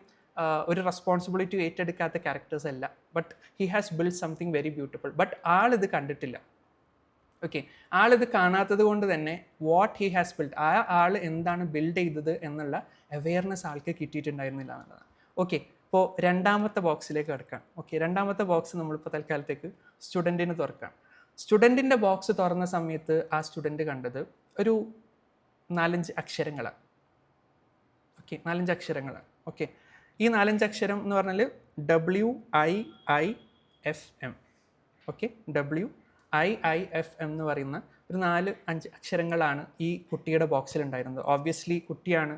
ഒരു റെസ്പോൺസിബിലിറ്റി ഏറ്റെടുക്കാത്ത ക്യാരക്ടേഴ്സ് അല്ല, but he has build something very beautiful. But ആളിത് കണ്ടിട്ടില്ല. ഓക്കെ, ആളിത് കാണാത്തത് കൊണ്ട് തന്നെ വാട്ട് ഹി ഹാസ് ബിൽഡ്, ആ ആൾ എന്താണ് ബിൽഡ് ചെയ്തത് എന്നുള്ള അവെയർനെസ് ആൾക്ക് കിട്ടിയിട്ടുണ്ടായിരുന്നില്ല എന്നുള്ളതാണ്. ഓക്കെ, ഇപ്പോൾ രണ്ടാമത്തെ ബോക്സിലേക്ക് കിടക്കാം. ഓക്കെ, രണ്ടാമത്തെ ബോക്സ് നമ്മളിപ്പോൾ തൽക്കാലത്തേക്ക് സ്റ്റുഡൻറ്റിന് തുറക്കാം. സ്റ്റുഡൻറ്റിൻ്റെ ബോക്സ് തുറന്ന സമയത്ത് ആ സ്റ്റുഡൻറ്റ് കണ്ടത് ഒരു 4-5 അക്ഷരങ്ങളാണ്. ഓക്കെ, 4-5 അക്ഷരങ്ങളാണ്. ഓക്കെ, ഈ 4-5 അക്ഷരം എന്ന് പറഞ്ഞാൽ WIIFM. ഓക്കെ, WIIFM എന്ന് പറയുന്ന ഒരു 4-5 അക്ഷരങ്ങളാണ് ഈ കുട്ടിയുടെ ബോക്സിൽ ഉണ്ടായിരുന്നത്. ഓബ്വിയസ്ലി കുട്ടിയാണ്.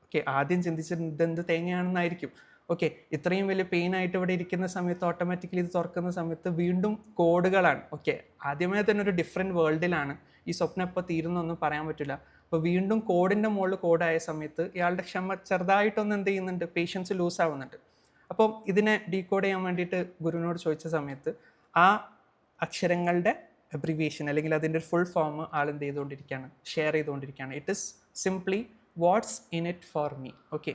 ഓക്കെ, ആദ്യം ചിന്തിച്ചത് ഇതെന്ത് തേങ്ങയാണെന്നായിരിക്കും. ഓക്കെ, ഇത്രയും വലിയ പെയിൻ ആയിട്ട് ഇവിടെ ഇരിക്കുന്ന സമയത്ത് ഓട്ടോമാറ്റിക്കലി ഇത് തുറക്കുന്ന സമയത്ത് വീണ്ടും കോഡുകളാണ്. ഓക്കെ, ആദ്യമേ തന്നെ ഒരു ഡിഫറെൻറ്റ് വേൾഡിലാണ്. ഈ സ്വപ്നം എപ്പോൾ തീരുന്നൊന്നും പറയാൻ പറ്റില്ല. അപ്പോൾ വീണ്ടും കോഡിൻ്റെ മുകളിൽ കോഡായ സമയത്ത് ഇയാളുടെ ക്ഷമ ചെറുതായിട്ടൊന്ന് എന്ത് ചെയ്യുന്നുണ്ട്, പേഷ്യൻസ് ലൂസ് ആവുന്നുണ്ട്. അപ്പം ഇതിനെ ഡീകോഡ് ചെയ്യാൻ വേണ്ടിയിട്ട് ഗുരുവിനോട് ചോദിച്ച സമയത്ത് ആ അക്ഷരങ്ങളുടെ അബ്രിവിയേഷൻ അല്ലെങ്കിൽ അതിൻ്റെ ഒരു ഫുൾ ഫോം ആൾ എന്ത് ചെയ്തുകൊണ്ടിരിക്കുകയാണ്, ഷെയർ ചെയ്തുകൊണ്ടിരിക്കുകയാണ്. It is simply watts in it for me. Okay,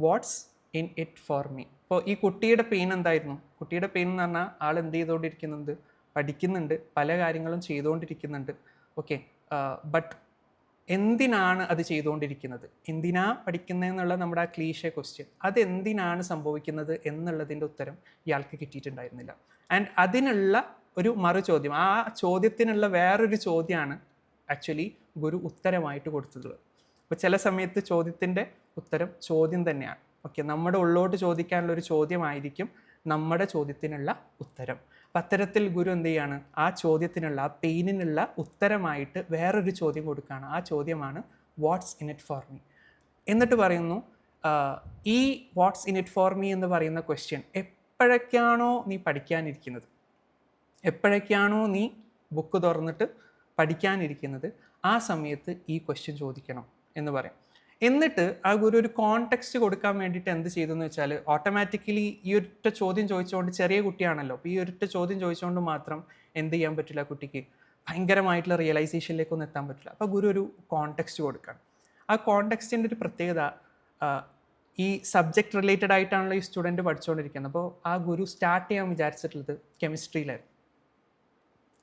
watts in it for me. ഇപ്പോൾ ഈ കുട്ടിയുടെ പെയിൻ എന്തായിരുന്നു? കുട്ടിയുടെ പെയിൻ എന്ന് പറഞ്ഞാൽ ആൾ എന്ത് ചെയ്തുകൊണ്ടിരിക്കുന്നുണ്ട്, പഠിക്കുന്നുണ്ട്, പല കാര്യങ്ങളും ചെയ്തുകൊണ്ടിരിക്കുന്നുണ്ട്. ഓക്കെ, ബട്ട് എന്തിനാണ് അത് ചെയ്തുകൊണ്ടിരിക്കുന്നത്, എന്തിനാ പഠിക്കുന്നതെന്നുള്ള നമ്മുടെ ആ ക്ലീഷേ ക്വസ്റ്റ്യൻ, അതെന്തിനാണ് സംഭവിക്കുന്നത് എന്നുള്ളതിൻ്റെ ഉത്തരം ഇയാൾക്ക് കിട്ടിയിട്ടുണ്ടായിരുന്നില്ല. ആൻഡ് അതിനുള്ള ഒരു മറു ചോദ്യം, ആ ചോദ്യത്തിനുള്ള വേറൊരു ചോദ്യമാണ് ആക്ച്വലി ഗുരു ഉത്തരമായിട്ട് കൊടുത്തിട്ടുള്ളത്. അപ്പോൾ ചില സമയത്ത് ചോദ്യത്തിൻ്റെ ഉത്തരം ചോദ്യം തന്നെയാണ്. ഓക്കെ, നമ്മുടെ ഉള്ളോട്ട് ചോദിക്കാനുള്ള ഒരു ചോദ്യമായിരിക്കും നമ്മുടെ ചോദ്യത്തിനുള്ള ഉത്തരം. അപ്പം അത്തരത്തിൽ ഗുരു എന്ത് ചെയ്യാണ്, ആ ചോദ്യത്തിനുള്ള, ആ പെയിനിനുള്ള ഉത്തരമായിട്ട് വേറൊരു ചോദ്യം കൊടുക്കുകയാണ്. ആ ചോദ്യമാണ് watts in it for me. എന്നിട്ട് പറയുന്നു, ഈ watts in it for me എന്ന് പറയുന്ന ക്വസ്റ്റ്യൻ എപ്പോഴൊക്കെയാണോ നീ പഠിക്കാനിരിക്കുന്നത്, എപ്പോഴൊക്കെയാണോ നീ ബുക്ക് തുറന്നിട്ട് പഠിക്കാനിരിക്കുന്നത്, ആ സമയത്ത് ഈ ക്വസ്റ്റ്യൻ ചോദിക്കണം എന്ന് പറയും. എന്നിട്ട് ആ ഗുരു ഒരു കോണ്ടെക്സ്റ്റ് കൊടുക്കാൻ വേണ്ടിയിട്ട് എന്ത് ചെയ്തു എന്ന് വെച്ചാൽ, ഓട്ടോമാറ്റിക്കലി ഈ ഒറ്റ ചോദ്യം ചോദിച്ചുകൊണ്ട്, ചെറിയ കുട്ടിയാണല്ലോ, അപ്പോൾ ഈ ഒറ്റ ചോദ്യം ചോദിച്ചുകൊണ്ട് മാത്രം എന്ത് ചെയ്യാൻ പറ്റില്ല, കുട്ടിക്ക് ഭയങ്കരമായിട്ടുള്ള റിയലൈസേഷനിലേക്കൊന്നും എത്താൻ പറ്റില്ല. അപ്പോൾ ഗുരു ഒരു കോണ്ടെക്സ്റ്റ് കൊടുക്കണം. ആ കോണ്ടെക്സ്റ്റിൻ്റെ ഒരു പ്രത്യേകത, ഈ സബ്ജക്റ്റ് റിലേറ്റഡ് ആയിട്ടാണല്ലോ ഈ സ്റ്റുഡൻറ്റ് പഠിച്ചുകൊണ്ടിരിക്കുന്നത്. അപ്പോൾ ആ ഗുരു സ്റ്റാർട്ട് ചെയ്യാൻ വിചാരിച്ചിട്ടുള്ളത് കെമിസ്ട്രിയിലായിരുന്നു.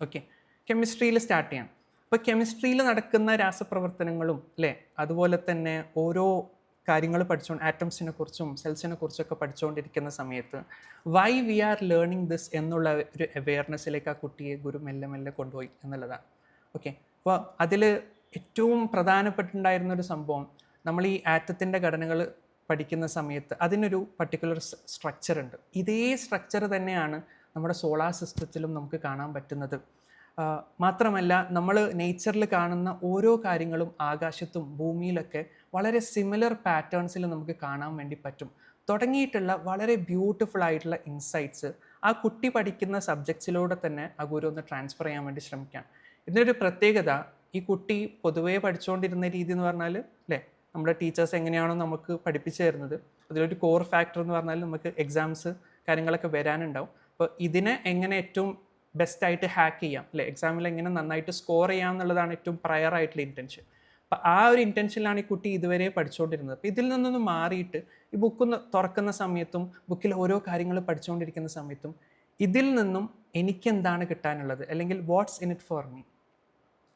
ഓക്കെ, കെമിസ്ട്രിയിൽ സ്റ്റാർട്ട് ചെയ്യാം. അപ്പോൾ കെമിസ്ട്രിയിൽ നടക്കുന്ന രാസപ്രവർത്തനങ്ങളും അല്ലേ, അതുപോലെ തന്നെ ഓരോ കാര്യങ്ങൾ പഠിച്ചുകൊണ്ട്, ആറ്റംസിനെ കുറിച്ചും സെൽസിനെ കുറിച്ചൊക്കെ പഠിച്ചുകൊണ്ടിരിക്കുന്ന സമയത്ത് why we are learning this എന്നുള്ള ഒരു അവെയർനെസ്സിലേക്ക് ആ കുട്ടിയെ ഗുരു മെല്ലെ മെല്ലെ കൊണ്ടുപോയി എന്നുള്ളതാണ്. ഓക്കെ, അപ്പോൾ അതിൽ ഏറ്റവും പ്രധാനപ്പെട്ടുണ്ടായിരുന്ന ഒരു സംഭവം, നമ്മൾ ഈ ആറ്റത്തിൻ്റെ ഘടനകൾ പഠിക്കുന്ന സമയത്ത് അതിനൊരു പർട്ടിക്കുലർ സ്ട്രക്ചർ ഉണ്ട്. ഇതേ സ്ട്രക്ചർ തന്നെയാണ് നമ്മുടെ സോളാർ സിസ്റ്റത്തിലും നമുക്ക് കാണാൻ പറ്റുന്നത്. മാത്രമല്ല, നമ്മൾ നേച്ചറിൽ കാണുന്ന ഓരോ കാര്യങ്ങളും ആകാശത്തും ഭൂമിയിലൊക്കെ വളരെ സിമിലർ പാറ്റേൺസിൽ നമുക്ക് കാണാൻ വേണ്ടി പറ്റും. തുടങ്ങിയിട്ടുള്ള വളരെ ബ്യൂട്ടിഫുൾ ആയിട്ടുള്ള ഇൻസൈറ്റ്സ് ആ കുട്ടി പഠിക്കുന്ന സബ്ജക്ട്സിലൂടെ തന്നെ ആ ഗുരു ഒന്ന് ട്രാൻസ്ഫർ ചെയ്യാൻ വേണ്ടി ശ്രമിക്കാം. ഇതിനൊരു പ്രത്യേകത, ഈ കുട്ടി പൊതുവേ പഠിച്ചുകൊണ്ടിരുന്ന രീതി എന്ന് പറഞ്ഞാൽ അല്ലേ, നമ്മുടെ ടീച്ചേഴ്സ് എങ്ങനെയാണോ നമുക്ക് പഠിപ്പിച്ചു തരുന്നത്, അതിലൊരു കോർ ഫാക്ടർ എന്ന് പറഞ്ഞാൽ നമുക്ക് എക്സാംസ് കാര്യങ്ങളൊക്കെ വരാനുണ്ടാവും. അപ്പോൾ ഇതിനെ എങ്ങനെ ഏറ്റവും ബെസ്റ്റായിട്ട് ഹാക്ക് ചെയ്യാം അല്ലേ, എക്സാമിൽ എങ്ങനെ നന്നായിട്ട് സ്കോർ ചെയ്യാം എന്നുള്ളതാണ് ഏറ്റവും പ്രയർ ആയിട്ടുള്ള ഇൻറ്റൻഷൻ. അപ്പം ആ ഒരു ഇൻറ്റൻഷനിലാണ് ഈ കുട്ടി ഇതുവരെ പഠിച്ചുകൊണ്ടിരുന്നത്. അപ്പോൾ ഇതിൽ നിന്നൊന്ന് മാറിയിട്ട് ഈ ബുക്ക് തുറക്കുന്ന സമയത്തും ബുക്കിൽ ഓരോ കാര്യങ്ങൾ പഠിച്ചുകൊണ്ടിരിക്കുന്ന സമയത്തും ഇതിൽ നിന്നും എനിക്കെന്താണ് കിട്ടാനുള്ളത്, അല്ലെങ്കിൽ watts in it for me,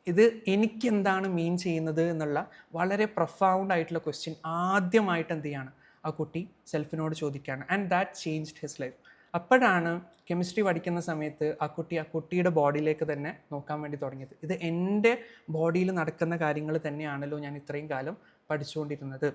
ഇത് എനിക്കെന്താണ് മീൻ ചെയ്യുന്നത് എന്നുള്ള വളരെ പ്രൊഫൗണ്ട് ആയിട്ടുള്ള ക്വസ്റ്റ്യൻ ആദ്യമായിട്ട് എന്ത് ചെയ്യാണ് ആ കുട്ടി സെൽഫിനോട് ചോദിക്കുകയാണ്. And that changed his life. അപ്പോഴാണ് കെമിസ്ട്രി പഠിക്കുന്ന സമയത്ത് ആ കുട്ടിയുടെ ബോഡിയിലേക്ക് തന്നെ നോക്കാൻ വേണ്ടി തുടങ്ങിയത്. ഇത് എൻ്റെ ബോഡിയിൽ നടക്കുന്ന കാര്യങ്ങൾ തന്നെയാണല്ലോ ഞാൻ ഇത്രയും കാലം പഠിച്ചുകൊണ്ടിരുന്നത്.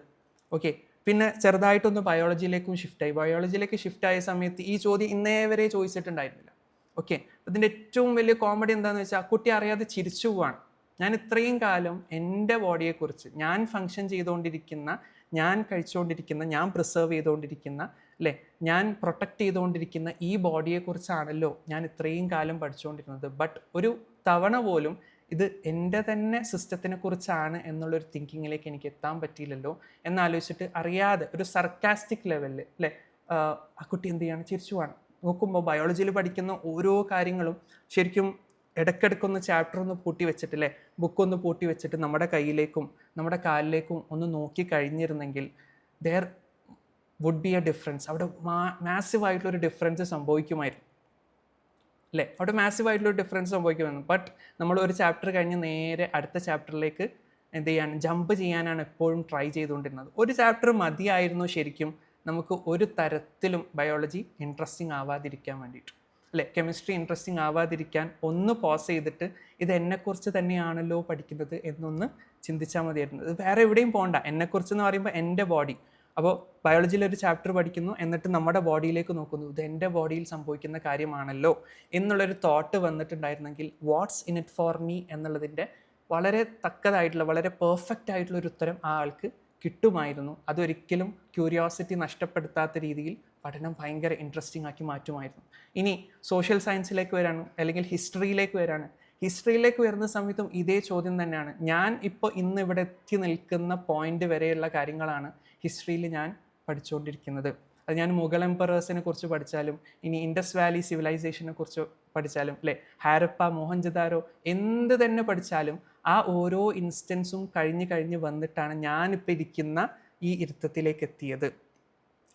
ഓക്കെ, പിന്നെ ചെറുതായിട്ടൊന്ന് ബയോളജിയിലേക്കും ഷിഫ്റ്റായി. ബയോളജിയിലേക്ക് ഷിഫ്റ്റായ സമയത്ത് ഈ ചോദ്യം ഇന്നേ വരെ ചോദിച്ചിട്ടുണ്ടായിരുന്നില്ല. ഓക്കെ, അതിൻ്റെ ഏറ്റവും വലിയ കോമഡി എന്താണെന്ന് വെച്ചാൽ ആ കുട്ടി അറിയാതെ ചിരിച്ചു പോവാണ്. ഞാൻ ഇത്രയും കാലം എൻ്റെ ബോഡിയെക്കുറിച്ച്, ഞാൻ ഫങ്ഷൻ ചെയ്തുകൊണ്ടിരിക്കുന്ന, ഞാൻ കഴിച്ചുകൊണ്ടിരിക്കുന്ന, ഞാൻ പ്രിസർവ് ചെയ്തുകൊണ്ടിരിക്കുന്ന അല്ലേ, ഞാൻ പ്രൊട്ടക്റ്റ് ചെയ്തുകൊണ്ടിരിക്കുന്ന ഈ ബോഡിയെക്കുറിച്ചാണല്ലോ ഞാൻ ഇത്രയും കാലം പഠിച്ചുകൊണ്ടിരുന്നത്. ബട്ട് ഒരു തവണ പോലും ഇത് എൻ്റെ തന്നെ സിസ്റ്റത്തിനെ കുറിച്ചാണ് എന്നുള്ളൊരു തിങ്കിങ്ങിലേക്ക് എനിക്ക് എത്താൻ പറ്റിയില്ലല്ലോ എന്നാലോചിച്ചിട്ട് അറിയാതെ ഒരു സർക്കാസ്റ്റിക് ലെവലിൽ അല്ലേ ആ കുട്ടി എന്ത് ചെയ്യാണ്, ചിരിച്ചു പോവാണ്. നോക്കുമ്പോൾ ബയോളജിയിൽ പഠിക്കുന്ന ഓരോ കാര്യങ്ങളും ശരിക്കും ഇടയ്ക്കിടയ്ക്കൊന്ന് ചാപ്റ്റർ ഒന്ന് പൂട്ടി വെച്ചിട്ടില്ലേ, ബുക്കൊന്ന് പൂട്ടി വെച്ചിട്ട് നമ്മുടെ കയ്യിലേക്കും നമ്മുടെ കാലിലേക്കും ഒന്ന് നോക്കി കഴിഞ്ഞിരുന്നെങ്കിൽ there would be a difference. അവിടെ മാസീവായിട്ടുള്ളൊരു ഡിഫറൻസ് സംഭവിക്കുമായിരുന്നു അല്ലേ, അവിടെ മാസീവായിട്ടുള്ളൊരു ഡിഫറൻസ് സംഭവിക്കുമായിരുന്നു. ബട്ട് നമ്മൾ ഒരു ചാപ്റ്റർ കഴിഞ്ഞ് നേരെ അടുത്ത ചാപ്റ്ററിലേക്ക് എന്ത് ചെയ്യാൻ, ജമ്പ് ചെയ്യാനാണ് എപ്പോഴും ട്രൈ ചെയ്തുകൊണ്ടിരുന്നത്. ഒരു ചാപ്റ്റർ മതിയായിരുന്നു ശരിക്കും നമുക്ക് ഒരു തരത്തിലും ബയോളജി ഇൻട്രസ്റ്റിംഗ് ആവാതിരിക്കാൻ വേണ്ടിയിട്ട് അല്ലേ, കെമിസ്ട്രി ഇൻട്രസ്റ്റിംഗ് ആവാതിരിക്കാൻ ഒന്ന് പോസ് ചെയ്തിട്ട് ഇത് എന്നെക്കുറിച്ച് തന്നെയാണല്ലോ പഠിക്കുന്നത് എന്നൊന്ന് ചിന്തിച്ചാൽ മതിയായിരുന്നു. ഇത് വേറെ എവിടെയും പോകണ്ട, എന്നെക്കുറിച്ച് എന്ന് പറയുമ്പോൾ എൻ്റെ ബോഡി. അപ്പോൾ ബയോളജിയിൽ ഒരു ചാപ്റ്റർ പഠിക്കുന്നു, എന്നിട്ട് നമ്മുടെ ബോഡിയിലേക്ക് നോക്കുന്നു, ഇത് എൻ്റെ ബോഡിയിൽ സംഭവിക്കുന്ന കാര്യമാണല്ലോ എന്നുള്ളൊരു തോട്ട് വന്നിട്ടുണ്ടായിരുന്നെങ്കിൽ what's in it for me എന്നുള്ളതിൻ്റെ വളരെ തക്കതായിട്ടുള്ള, വളരെ പെർഫെക്റ്റ് ആയിട്ടുള്ളൊരു ഉത്തരം ആ ആൾക്ക് കിട്ടുമായിരുന്നു. അതൊരിക്കലും ക്യൂരിയോസിറ്റി നഷ്ടപ്പെടുത്താത്ത രീതിയിൽ പഠനം ഭയങ്കര ഇൻട്രസ്റ്റിംഗ് ആക്കി മാറ്റുമായിരുന്നു. ഇനി സോഷ്യൽ സയൻസിലേക്ക് വരാണ്, അല്ലെങ്കിൽ ഹിസ്റ്ററിയിലേക്ക് വരാണ്. ഹിസ്റ്ററിയിലേക്ക് വരുന്ന സമയത്തും ഇതേ ചോദ്യം തന്നെയാണ്. ഞാൻ ഇപ്പോൾ ഇന്ന് ഇവിടെ എത്തി നിൽക്കുന്ന പോയിന്റ് വരെയുള്ള കാര്യങ്ങളാണ് ഹിസ്റ്ററിയിൽ ഞാൻ പഠിച്ചുകൊണ്ടിരിക്കുന്നത്. അത് ഞാൻ മുഗൾ എംപറേഴ്സിനെ കുറിച്ച് പഠിച്ചാലും, ഇനി ഇൻഡസ് വാലി സിവിലൈസേഷനെ കുറിച്ച് പഠിച്ചാലും, അല്ലേ, ഹാരപ്പ, മോഹൻജദാരോ, എന്ത് തന്നെ പഠിച്ചാലും ആ ഓരോ ഇൻസ്റ്റൻസും കഴിഞ്ഞ് വന്നിട്ടാണ് ഞാനിപ്പോൾ ഇരിക്കുന്ന ഈ ഇരുത്തത്തിലേക്ക് എത്തിയത്.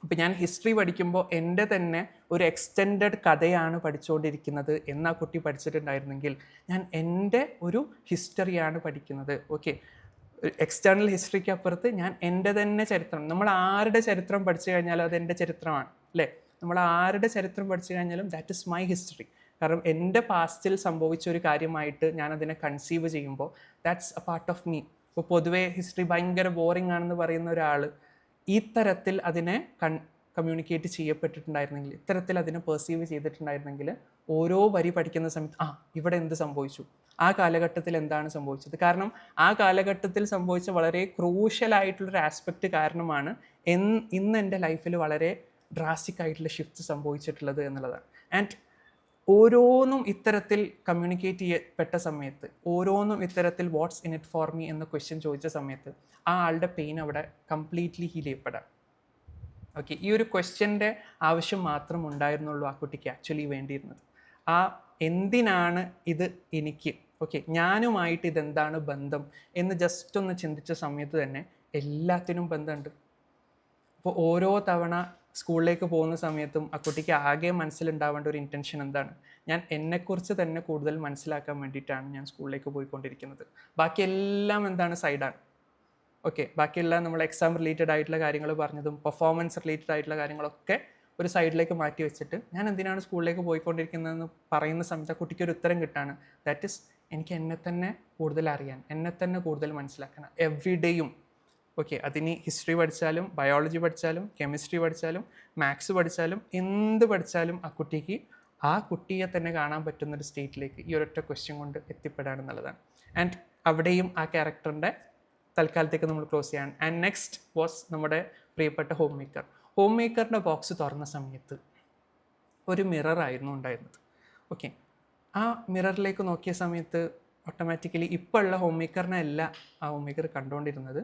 അപ്പം ഞാൻ ഹിസ്റ്ററി പഠിക്കുമ്പോൾ എൻ്റെ തന്നെ ഒരു എക്സ്റ്റെൻഡഡ് കഥയാണ് പഠിച്ചുകൊണ്ടിരിക്കുന്നത് എന്ന് ആ കുട്ടി പഠിച്ചിട്ടുണ്ടായിരുന്നെങ്കിൽ, ഞാൻ എൻ്റെ ഒരു ഹിസ്റ്ററിയാണ് പഠിക്കുന്നത്. ഓക്കെ, എക്സ്റ്റേണൽ ഹിസ്റ്ററിക്ക് അപ്പുറത്ത് ഞാൻ എൻ്റെ തന്നെ ചരിത്രം, നമ്മൾ ആരുടെ ചരിത്രം പഠിച്ചു കഴിഞ്ഞാലും അത് എൻ്റെ ചരിത്രമാണ്, അല്ലേ? നമ്മൾ ആരുടെ ചരിത്രം പഠിച്ചു കഴിഞ്ഞാലും ദാറ്റ് ഇസ് മൈ ഹിസ്റ്ററി. കാരണം എൻ്റെ പാസ്റ്റിൽ സംഭവിച്ച ഒരു കാര്യമായിട്ട് ഞാനതിനെ കൺസീവ് ചെയ്യുമ്പോൾ that's A part of me. ഇപ്പോൾ പൊതുവേ ഹിസ്റ്ററി ഭയങ്കര ബോറിംഗ് ആണെന്ന് പറയുന്ന ഒരാൾ ഈ തരത്തിൽ അതിനെ കമ്മ്യൂണിക്കേറ്റ് ചെയ്യപ്പെട്ടിട്ടുണ്ടായിരുന്നെങ്കിൽ, ഇത്തരത്തിൽ അതിനെ പെർസീവ് ചെയ്തിട്ടുണ്ടായിരുന്നെങ്കിൽ, ഓരോ വരി പഠിക്കുന്ന സമയത്ത് ഇവിടെ എന്ത് സംഭവിച്ചു, ആ കാലഘട്ടത്തിൽ എന്താണ് സംഭവിച്ചത്. കാരണം ആ കാലഘട്ടത്തിൽ സംഭവിച്ച വളരെ ക്രൂഷ്യലായിട്ടുള്ളൊരു ആസ്പെക്റ്റ് കാരണമാണ് ഇന്ന് എൻ്റെ ലൈഫിൽ വളരെ ഡ്രാസ്റ്റിക് ആയിട്ടുള്ള ഷിഫ്റ്റ് സംഭവിച്ചിട്ടുള്ളത് എന്നുള്ളതാണ്. ആൻഡ് ഓരോന്നും ഇത്തരത്തിൽ കമ്മ്യൂണിക്കേറ്റ് ചെയ്യപ്പെട്ട സമയത്ത്, ഓരോന്നും ഇത്തരത്തിൽ watts in it for me എന്ന ക്വസ്റ്റ്യൻ ചോദിച്ച സമയത്ത് ആ ആളുടെ പെയിൻ അവിടെ കംപ്ലീറ്റ്ലി ഹീൽ ചെയ്യപ്പെടാം. ഓക്കെ, ഈ ഒരു ക്വസ്റ്റ്യൻ്റെ ആവശ്യം മാത്രം ഉണ്ടായിരുന്നുള്ളൂ ആ കുട്ടിക്ക് ആക്ച്വലി വേണ്ടിയിരുന്നത്. ആ എന്തിനാണ് ഇത് എനിക്ക്, ഓക്കെ, ഞാനുമായിട്ട് ഇതെന്താണ് ബന്ധം എന്ന് ജസ്റ്റ് ഒന്ന് ചിന്തിച്ച സമയത്ത് തന്നെ എല്ലാത്തിനും ബന്ധമുണ്ട്. അപ്പോൾ ഓരോ തവണ സ്കൂളിലേക്ക് പോകുന്ന സമയത്തും ആ കുട്ടിക്ക് ആകെ മനസ്സിലുണ്ടാവേണ്ട ഒരു ഇൻറ്റൻഷൻ എന്താണ്, ഞാൻ എന്നെക്കുറിച്ച് തന്നെ കൂടുതൽ മനസ്സിലാക്കാൻ വേണ്ടിയിട്ടാണ് ഞാൻ സ്കൂളിലേക്ക് പോയിക്കൊണ്ടിരിക്കുന്നത്. ബാക്കിയെല്ലാം എന്താണ്, സൈഡാണ്. ഓക്കെ, ബാക്കിയുള്ള നമ്മൾ എക്സാം റിലേറ്റഡ് ആയിട്ടുള്ള കാര്യങ്ങൾ പറഞ്ഞതും പെർഫോമൻസ് റിലേറ്റഡ് ആയിട്ടുള്ള കാര്യങ്ങളൊക്കെ ഒരു സൈഡിലേക്ക് മാറ്റി വെച്ചിട്ട് ഞാൻ എന്തിനാണ് സ്കൂളിലേക്ക് പോയിക്കൊണ്ടിരിക്കുന്നതെന്ന് പറയുന്ന സമയത്ത് ആ കുട്ടിക്ക് ഒരു ഉത്തരം കിട്ടാണ്. ദാറ്റ് ഇസ്, എനിക്ക് എന്നെ തന്നെ കൂടുതൽ അറിയാൻ, എന്നെ തന്നെ കൂടുതൽ മനസ്സിലാക്കാൻ എവ്രി ഡേയും. ഓക്കെ, അതിന് ഹിസ്റ്ററി പഠിച്ചാലും ബയോളജി പഠിച്ചാലും കെമിസ്ട്രി പഠിച്ചാലും മാത്സ് പഠിച്ചാലും എന്ത് പഠിച്ചാലും ആ കുട്ടിക്ക് ആ കുട്ടിയെ തന്നെ കാണാൻ പറ്റുന്നൊരു സ്റ്റേറ്റിലേക്ക് ഈ ഒരൊറ്റ ക്വസ്റ്റ്യൻ കൊണ്ട് എത്തിപ്പെടാണെന്നുള്ളതാണ്. ആൻഡ് അവിടെയും ആ ക്യാരക്ടറിൻ്റെ തൽക്കാലത്തേക്ക് നമ്മൾ ക്ലോസ് ചെയ്യാൻ. ആൻഡ് നെക്സ്റ്റ് വാസ് നമ്മുടെ പ്രിയപ്പെട്ട ഹോം മേക്കർ. ഹോം മേക്കറിൻ്റെ ബോക്സ് തുറന്ന സമയത്ത് ഒരു മിററായിരുന്നു ഉണ്ടായിരുന്നത്. ഓക്കെ, ആ മിററിലേക്ക് നോക്കിയ സമയത്ത് ഓട്ടോമാറ്റിക്കലി ഇപ്പോൾ ഉള്ള ഹോം മേക്കറിനെ അല്ല ആ ഹോം മേക്കർ കണ്ടുകൊണ്ടിരുന്നത്.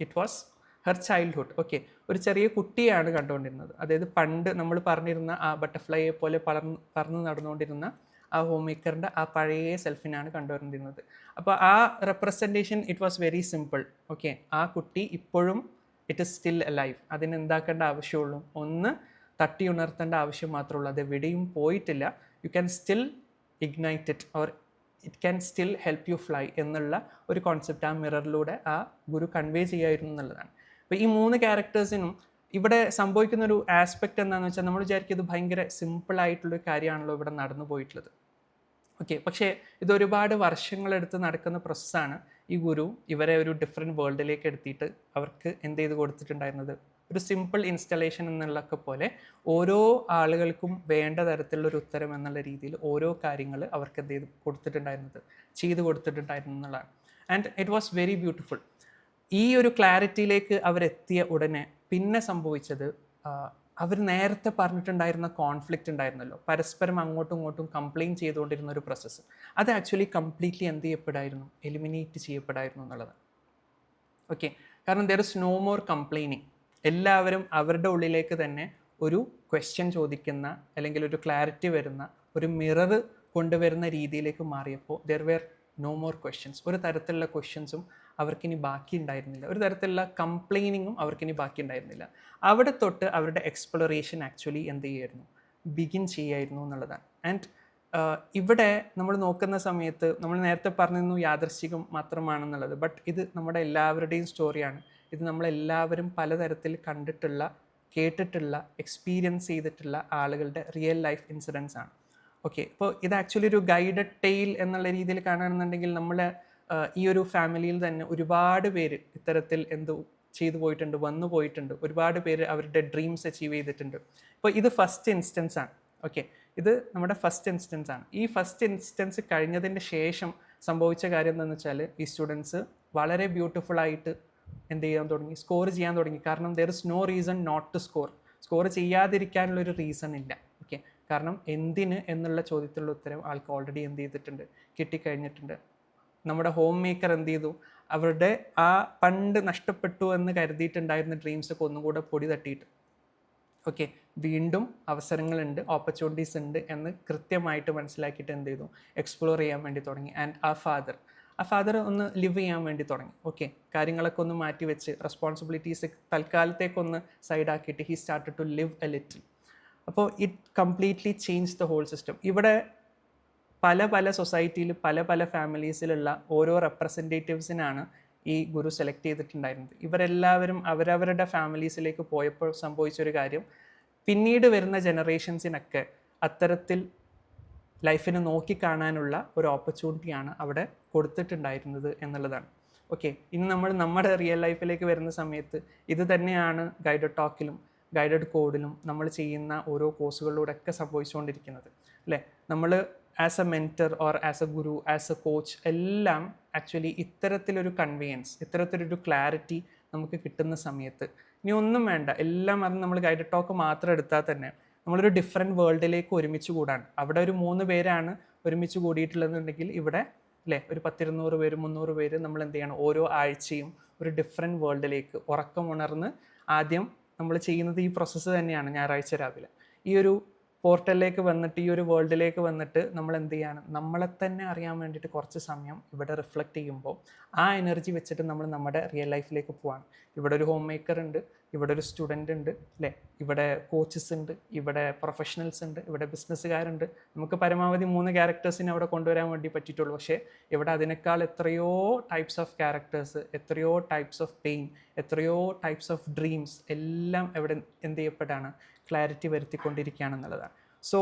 It was her childhood. Okay, ഒരു ചെറിയ കുട്ടിയാണ് കണ്ടുകൊണ്ടിരുന്നത്. അതായത് പണ്ട് നമ്മൾ പറഞ്ഞിരുന്ന ആ ബട്ടർഫ്ലൈയെ പോലെ പറന്ന് നടന്നുകൊണ്ടിരുന്ന ആ ഹോം മേക്കറിൻ്റെ ആ പഴയ സെൽഫിനാണ് കണ്ടുകൊണ്ടിരുന്നത്. അപ്പോൾ ആ representation it was very simple. Okay, ആ കുട്ടി ഇപ്പോഴും ഇറ്റ് ഇസ് സ്റ്റിൽ അലൈവ്. അതിന് എന്താക്കേണ്ട ആവശ്യമുള്ളൂ, ഒന്ന് തട്ടി ഉണർത്തേണ്ട ആവശ്യം മാത്രമേ ഉള്ളൂ. അത് എവിടെയും പോയിട്ടില്ല. You can still ignite it or it can still help you fly എന്നുള്ള ഒരു കോൺസെപ്റ്റ് ആ മിററിലൂടെ ആ ഗുരു കൺവേ ചെയ്യായിരുന്നു എന്നുള്ളതാണ്. അപ്പോൾ ഈ മൂന്ന് ക്യാരക്ടേഴ്സിനും ഇവിടെ സംഭവിക്കുന്നൊരു ആസ്പെക്റ്റ് എന്താണെന്ന് വെച്ചാൽ, നമ്മൾ വിചാരിക്കും ഇത് ഭയങ്കര സിമ്പിളായിട്ടുള്ളൊരു കാര്യമാണല്ലോ ഇവിടെ നടന്നു പോയിട്ടുള്ളത്. ഓക്കെ, പക്ഷേ ഇതൊരുപാട് വർഷങ്ങളെടുത്ത് നടക്കുന്ന പ്രോസസ്സാണ്. ഈ ഗുരു ഇവരെ ഒരു ഡിഫറെൻറ്റ് വേൾഡിലേക്ക് എടുത്തിട്ട് അവർക്ക് എന്ത് ചെയ്ത് കൊടുത്തിട്ടുണ്ടായിരുന്നത്, ഒരു സിമ്പിൾ ഇൻസ്റ്റലേഷൻ എന്നുള്ളതൊക്കെ പോലെ ഓരോ ആളുകൾക്കും വേണ്ട തരത്തിലുള്ളൊരു ഉത്തരം എന്നുള്ള രീതിയിൽ ഓരോ കാര്യങ്ങൾ അവർക്ക് എന്ത് ചെയ്ത് കൊടുത്തിട്ടുണ്ടായിരുന്നു എന്നുള്ളതാണ്. And it was very beautiful. ഈ ഒരു ക്ലാരിറ്റിയിലേക്ക് അവരെത്തിയ ഉടനെ പിന്നെ സംഭവിച്ചത്, അവർ നേരത്തെ പറഞ്ഞിട്ടുണ്ടായിരുന്ന കോൺഫ്ലിക്റ്റ് ഉണ്ടായിരുന്നല്ലോ, പരസ്പരം അങ്ങോട്ടും ഇങ്ങോട്ടും കംപ്ലെയിൻ ചെയ്തുകൊണ്ടിരുന്ന ഒരു പ്രോസസ്സ്, അത് ആക്ച്വലി കംപ്ലീറ്റ്ലി എന്ത് ചെയ്യപ്പെടായിരുന്നു, എലിമിനേറ്റ് ചെയ്യപ്പെടായിരുന്നു എന്നുള്ളതാണ്. ഓക്കെ, കാരണം there is no more complaining. എല്ലാവരും അവരുടെ ഉള്ളിലേക്ക് തന്നെ ഒരു ക്വസ്റ്റ്യൻ ചോദിക്കുന്ന, അല്ലെങ്കിൽ ഒരു ക്ലാരിറ്റി വരുന്ന, ഒരു മിറർ കൊണ്ടുവരുന്ന രീതിയിലേക്ക് മാറിയപ്പോൾ there were no more questions. ഒരു തരത്തിലുള്ള ക്വസ്റ്റ്യൻസും അവർക്കിനി ബാക്കി ഉണ്ടായിരുന്നില്ല, ഒരു തരത്തിലുള്ള കംപ്ലെയിനിങ്ങും അവർക്കിനി ബാക്കി ഉണ്ടായിരുന്നില്ല. അവിടെ തൊട്ട് അവരുടെ എക്സ്പ്ലോറേഷൻ ആക്ച്വലി എന്ത് ചെയ്യായിരുന്നു, ബിഗിൻ ചെയ്യായിരുന്നു എന്നുള്ളതാണ്. ആൻഡ് ഇവിടെ നമ്മൾ നോക്കുന്ന സമയത്ത് നമ്മൾ നേരത്തെ പറഞ്ഞിരുന്നു യാദൃശ്ചികം മാത്രമാണെന്നുള്ളത്, ബട്ട് ഇത് നമ്മുടെ എല്ലാവരുടെയും സ്റ്റോറിയാണ്. ഇത് നമ്മളെല്ലാവരും പലതരത്തിൽ കണ്ടിട്ടുള്ള, കേട്ടിട്ടുള്ള, എക്സ്പീരിയൻസ് ചെയ്തിട്ടുള്ള ആളുകളുടെ റിയൽ ലൈഫ് ഇൻസിഡൻസ് ആണ്. ഓക്കെ, ഇപ്പോൾ ഇത് ആക്ച്വലി ഒരു ഗൈഡഡ് ടെയിൽ എന്നുള്ള രീതിയിൽ കാണുകയാണെന്നുണ്ടെങ്കിൽ നമ്മളെ ഈ ഒരു ഫാമിലിയിൽ തന്നെ ഒരുപാട് പേര് ഇത്തരത്തിൽ ചെയ്തു പോയിട്ടുണ്ട്, വന്നു പോയിട്ടുണ്ട്. ഒരുപാട് പേര് അവരുടെ ഡ്രീംസ് അച്ചീവ് ചെയ്തിട്ടുണ്ട്. ഇപ്പോൾ ഇത് ഫസ്റ്റ് ഇൻസ്റ്റൻസ് ആണ്. ഓക്കെ, ഇത് നമ്മുടെ ഫസ്റ്റ് ഇൻസ്റ്റൻസ് ആണ്. ഈ ഫസ്റ്റ് ഇൻസ്റ്റൻസ് കഴിഞ്ഞതിന് ശേഷം സംഭവിച്ച കാര്യം എന്താണെന്ന് വെച്ചാൽ, ഈ സ്റ്റുഡൻസ് വളരെ ബ്യൂട്ടിഫുള്ളായിട്ട് എന്ത് ചെയ്യാൻ തുടങ്ങി, സ്കോർ ചെയ്യാൻ തുടങ്ങി. കാരണം there is no reason not to score. Score ചെയ്യാതിരിക്കാനുള്ളൊരു റീസൺ ഇല്ല. ഓക്കെ, കാരണം എന്തിന് എന്നുള്ള ചോദ്യത്തിലുള്ള ഉത്തരം ആൾക്ക് ഓൾറെഡി എന്ത് ചെയ്തിട്ടുണ്ട്, കിട്ടിക്കഴിഞ്ഞിട്ടുണ്ട്. നമ്മുടെ ഹോം മേക്കർ എന്ത് ചെയ്തു, അവരുടെ ആ പണ്ട് നഷ്ടപ്പെട്ടു എന്ന് കരുതിയിട്ടുണ്ടായിരുന്ന ഡ്രീംസൊക്കെ ഒന്നുകൂടെ പൊടി തട്ടിയിട്ട് ഓക്കെ വീണ്ടും അവസരങ്ങളുണ്ട്, ഓപ്പർച്യൂണിറ്റീസ് ഉണ്ട് എന്ന് കൃത്യമായിട്ട് മനസ്സിലാക്കിയിട്ട് എന്ത് ചെയ്തു, എക്സ്പ്ലോർ ചെയ്യാൻ വേണ്ടി തുടങ്ങി. ആൻഡ് ആ ഫാദർ ഒന്ന് ലിവ് ചെയ്യാൻ വേണ്ടി തുടങ്ങി. ഓക്കെ, കാര്യങ്ങളൊക്കെ ഒന്ന് മാറ്റി വെച്ച് റെസ്പോൺസിബിലിറ്റീസ് തൽക്കാലത്തേക്കൊന്ന് സൈഡാക്കിയിട്ട് he started to live a little. അപ്പോൾ it completely change the whole system. ഇവിടെ പല സൊസൈറ്റിയിൽ പല ഫാമിലീസിലുള്ള ഓരോ റെപ്രസെൻറ്റേറ്റീവ്സിനാണ് ഈ ഗുരു സെലക്ട് ചെയ്തിട്ടുണ്ടായിരുന്നത്. ഇവരെല്ലാവരും അവരവരുടെ ഫാമിലീസിലേക്ക് പോയപ്പോൾ സംഭവിച്ചൊരു കാര്യം, പിന്നീട് വരുന്ന ജനറേഷൻസിനൊക്കെ അത്തരത്തിൽ ലൈഫിനെ നോക്കിക്കാണാനുള്ള ഒരു ഓപ്പർച്യൂണിറ്റിയാണ് അവിടെ കൊടുത്തിട്ടുണ്ടായിരുന്നത് എന്നുള്ളതാണ്. ഓക്കെ, ഇനി നമ്മൾ നമ്മുടെ റിയൽ ലൈഫിലേക്ക് വരുന്ന സമയത്ത് ഇത് തന്നെയാണ് ഗൈഡഡ് ടോക്കിലും ഗൈഡഡ് കോഡിലും നമ്മൾ ചെയ്യുന്ന ഓരോ കോഴ്സുകളിലൂടെയൊക്കെ സംഭവിച്ചുകൊണ്ടിരിക്കുന്നത് അല്ലേ. നമ്മൾ as A mentor or as A Guru, as A coach എല്ലാം ആക്ച്വലി ഇത്തരത്തിലൊരു കൺവീനിയൻസ്, ഇത്തരത്തിലൊരു ക്ലാരിറ്റി നമുക്ക് കിട്ടുന്ന സമയത്ത് ഇനി ഒന്നും വേണ്ട, എല്ലാം അത് നമ്മൾ ഗൈഡഡ് ടോക്ക് മാത്രം എടുത്താൽ തന്നെ നമ്മളൊരു ഡിഫറെൻറ്റ് വേൾഡിലേക്ക് ഒരുമിച്ച് കൂടാണ്. അവിടെ ഒരു 3 പേരാണ് ഒരുമിച്ച് കൂടിയിട്ടുള്ളതെന്നുണ്ടെങ്കിൽ ഇവിടെ അല്ലേ ഒരു 10-200 പേര് 300 പേര് നമ്മൾ എന്ത് ചെയ്യണം, ഓരോ ആഴ്ചയും ഒരു ഡിഫറെൻറ്റ് വേൾഡിലേക്ക് ഉറക്കമുണർന്ന് ആദ്യം നമ്മൾ ചെയ്യുന്നത് ഈ പ്രോസസ്സ് തന്നെയാണ്. ഞായറാഴ്ച രാവിലെ ഈ ഒരു പോർട്ടലിലേക്ക് വന്നിട്ട്, ഈ ഒരു വേൾഡിലേക്ക് വന്നിട്ട് നമ്മൾ എന്ത് ചെയ്യാണ്, നമ്മളെ തന്നെ അറിയാൻ വേണ്ടിയിട്ട് കുറച്ച് സമയം ഇവിടെ റിഫ്ലക്റ്റ് ചെയ്യുമ്പോൾ ആ എനർജി വെച്ചിട്ട് നമ്മൾ നമ്മുടെ റിയൽ ലൈഫിലേക്ക് പോവാണ്. ഇവിടെ ഒരു ഹോം മേക്കർ ഉണ്ട്, ഇവിടെ ഒരു സ്റ്റുഡൻ്റ് ഉണ്ട് അല്ലേ, ഇവിടെ കോച്ചസ് ഉണ്ട്, ഇവിടെ പ്രൊഫഷണൽസ് ഉണ്ട്, ഇവിടെ ബിസിനസ്സുകാരുണ്ട്. നമുക്ക് പരമാവധി 3 ക്യാരക്ടേഴ്സിനെ അവിടെ കൊണ്ടുവരാൻ വേണ്ടി പറ്റിയിട്ടുള്ളൂ. പക്ഷേ ഇവിടെ അതിനേക്കാൾ എത്രയോ ടൈപ്സ് ഓഫ് ക്യാരക്ടേഴ്സ്, എത്രയോ ടൈപ്സ് ഓഫ് പെയിൻ, എത്രയോ ടൈപ്സ് ഓഫ് ഡ്രീംസ് എല്ലാം എവിടെ എന്ത് ചെയ്യപ്പെട്ടാണ്, ക്ലാരിറ്റി വരുത്തിക്കൊണ്ടിരിക്കുകയാണെന്നുള്ളതാണ്. So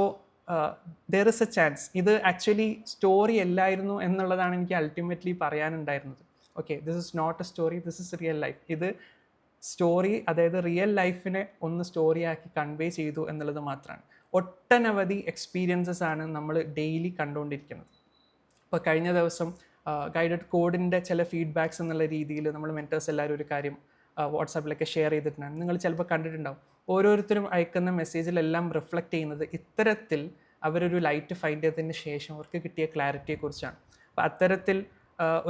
there is a chance. ഇത് ആക്ച്വലി സ്റ്റോറി അല്ലായിരുന്നു എന്നുള്ളതാണ് എനിക്ക് അൾട്ടിമേറ്റ്ലി പറയാനുണ്ടായിരുന്നത്. Okay, this is not a story, this is real life. ഇത് സ്റ്റോറി, അതായത് റിയൽ ലൈഫിനെ ഒന്ന് സ്റ്റോറിയാക്കി കൺവേ ചെയ്തു എന്നുള്ളത് മാത്രമാണ്. ഒട്ടനവധി എക്സ്പീരിയൻസസ് ആണ് നമ്മൾ ഡെയിലി കണ്ടുകൊണ്ടിരിക്കുന്നത്. ഇപ്പോൾ കഴിഞ്ഞ ദിവസം ഗൈഡഡ് കോഡിൻ്റെ ചില ഫീഡ്ബാക്സ് എന്നുള്ള രീതിയിൽ നമ്മൾ മെൻറ്റേഴ്സ് എല്ലാവരും ഒരു കാര്യം വാട്സാപ്പിലൊക്കെ ഷെയർ ചെയ്തിട്ടുണ്ടാണ്. നിങ്ങൾ ചിലപ്പോൾ കണ്ടിട്ടുണ്ടാവും. ഓരോരുത്തരും അയക്കുന്ന മെസ്സേജിലെല്ലാം റിഫ്ലക്റ്റ് ചെയ്യുന്നത് ഇത്തരത്തിൽ അവരൊരു ലൈറ്റ് ഫൈൻഡ് ചെയ്തതിന് ശേഷം അവർക്ക് കിട്ടിയ ക്ലാരിറ്റിയെക്കുറിച്ചാണ്. അപ്പോൾ അത്തരത്തിൽ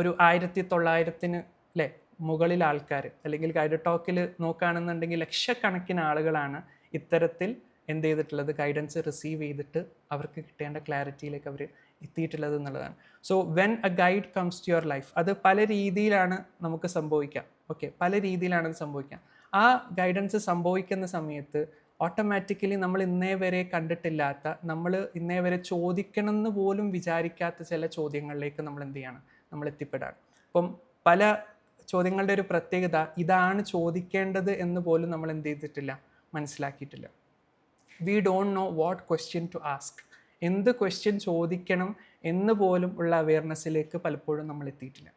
ഒരു 1900 അല്ലേ മുകളിൽ ആൾക്കാർ, അല്ലെങ്കിൽ ഗൈഡഡ് ടോക്കിൽ നോക്കുകയാണെന്നുണ്ടെങ്കിൽ ലക്ഷക്കണക്കിന് ആളുകളാണ് ഇത്തരത്തിൽ എന്ത് ചെയ്തിട്ടുള്ളത്, ഗൈഡൻസ് റിസീവ് ചെയ്തിട്ട് അവർക്ക് കിട്ടേണ്ട ക്ലാരിറ്റിയിലേക്ക് അവർ എത്തിയിട്ടുള്ളത് എന്നുള്ളതാണ്. So when a guide comes to your life, അത് പല രീതിയിലാണ് നമുക്ക് സംഭവിക്കാം. ഓക്കെ, പല രീതിയിലാണ് അത് സംഭവിക്കാം. ആ ഗൈഡൻസ് സംഭവിക്കുന്ന സമയത്ത് ഓട്ടോമാറ്റിക്കലി നമ്മൾ ഇന്നേ വരെ കണ്ടിട്ടില്ലാത്ത, നമ്മൾ ഇന്നേ വരെ ചോദിക്കണം എന്ന് പോലും വിചാരിക്കാത്ത ചില ചോദ്യങ്ങളിലേക്ക് നമ്മൾ എന്ത് ചെയ്യണം, നമ്മൾ എത്തിപ്പെടാണ്. അപ്പം പല ചോദ്യങ്ങളുടെ ഒരു പ്രത്യേകത ഇതാണ് ചോദിക്കേണ്ടത് എന്ന് പോലും നമ്മൾ എന്ത് ചെയ്തിട്ടില്ല, മനസ്സിലാക്കിയിട്ടില്ല. We don't know what question to ask. എന്ത് ക്വസ്റ്റ്യൻ ചോദിക്കണം എന്ന് പോലും ഉള്ള അവെയർനെസ്സിലേക്ക് പലപ്പോഴും നമ്മൾ എത്തിയിട്ടില്ല.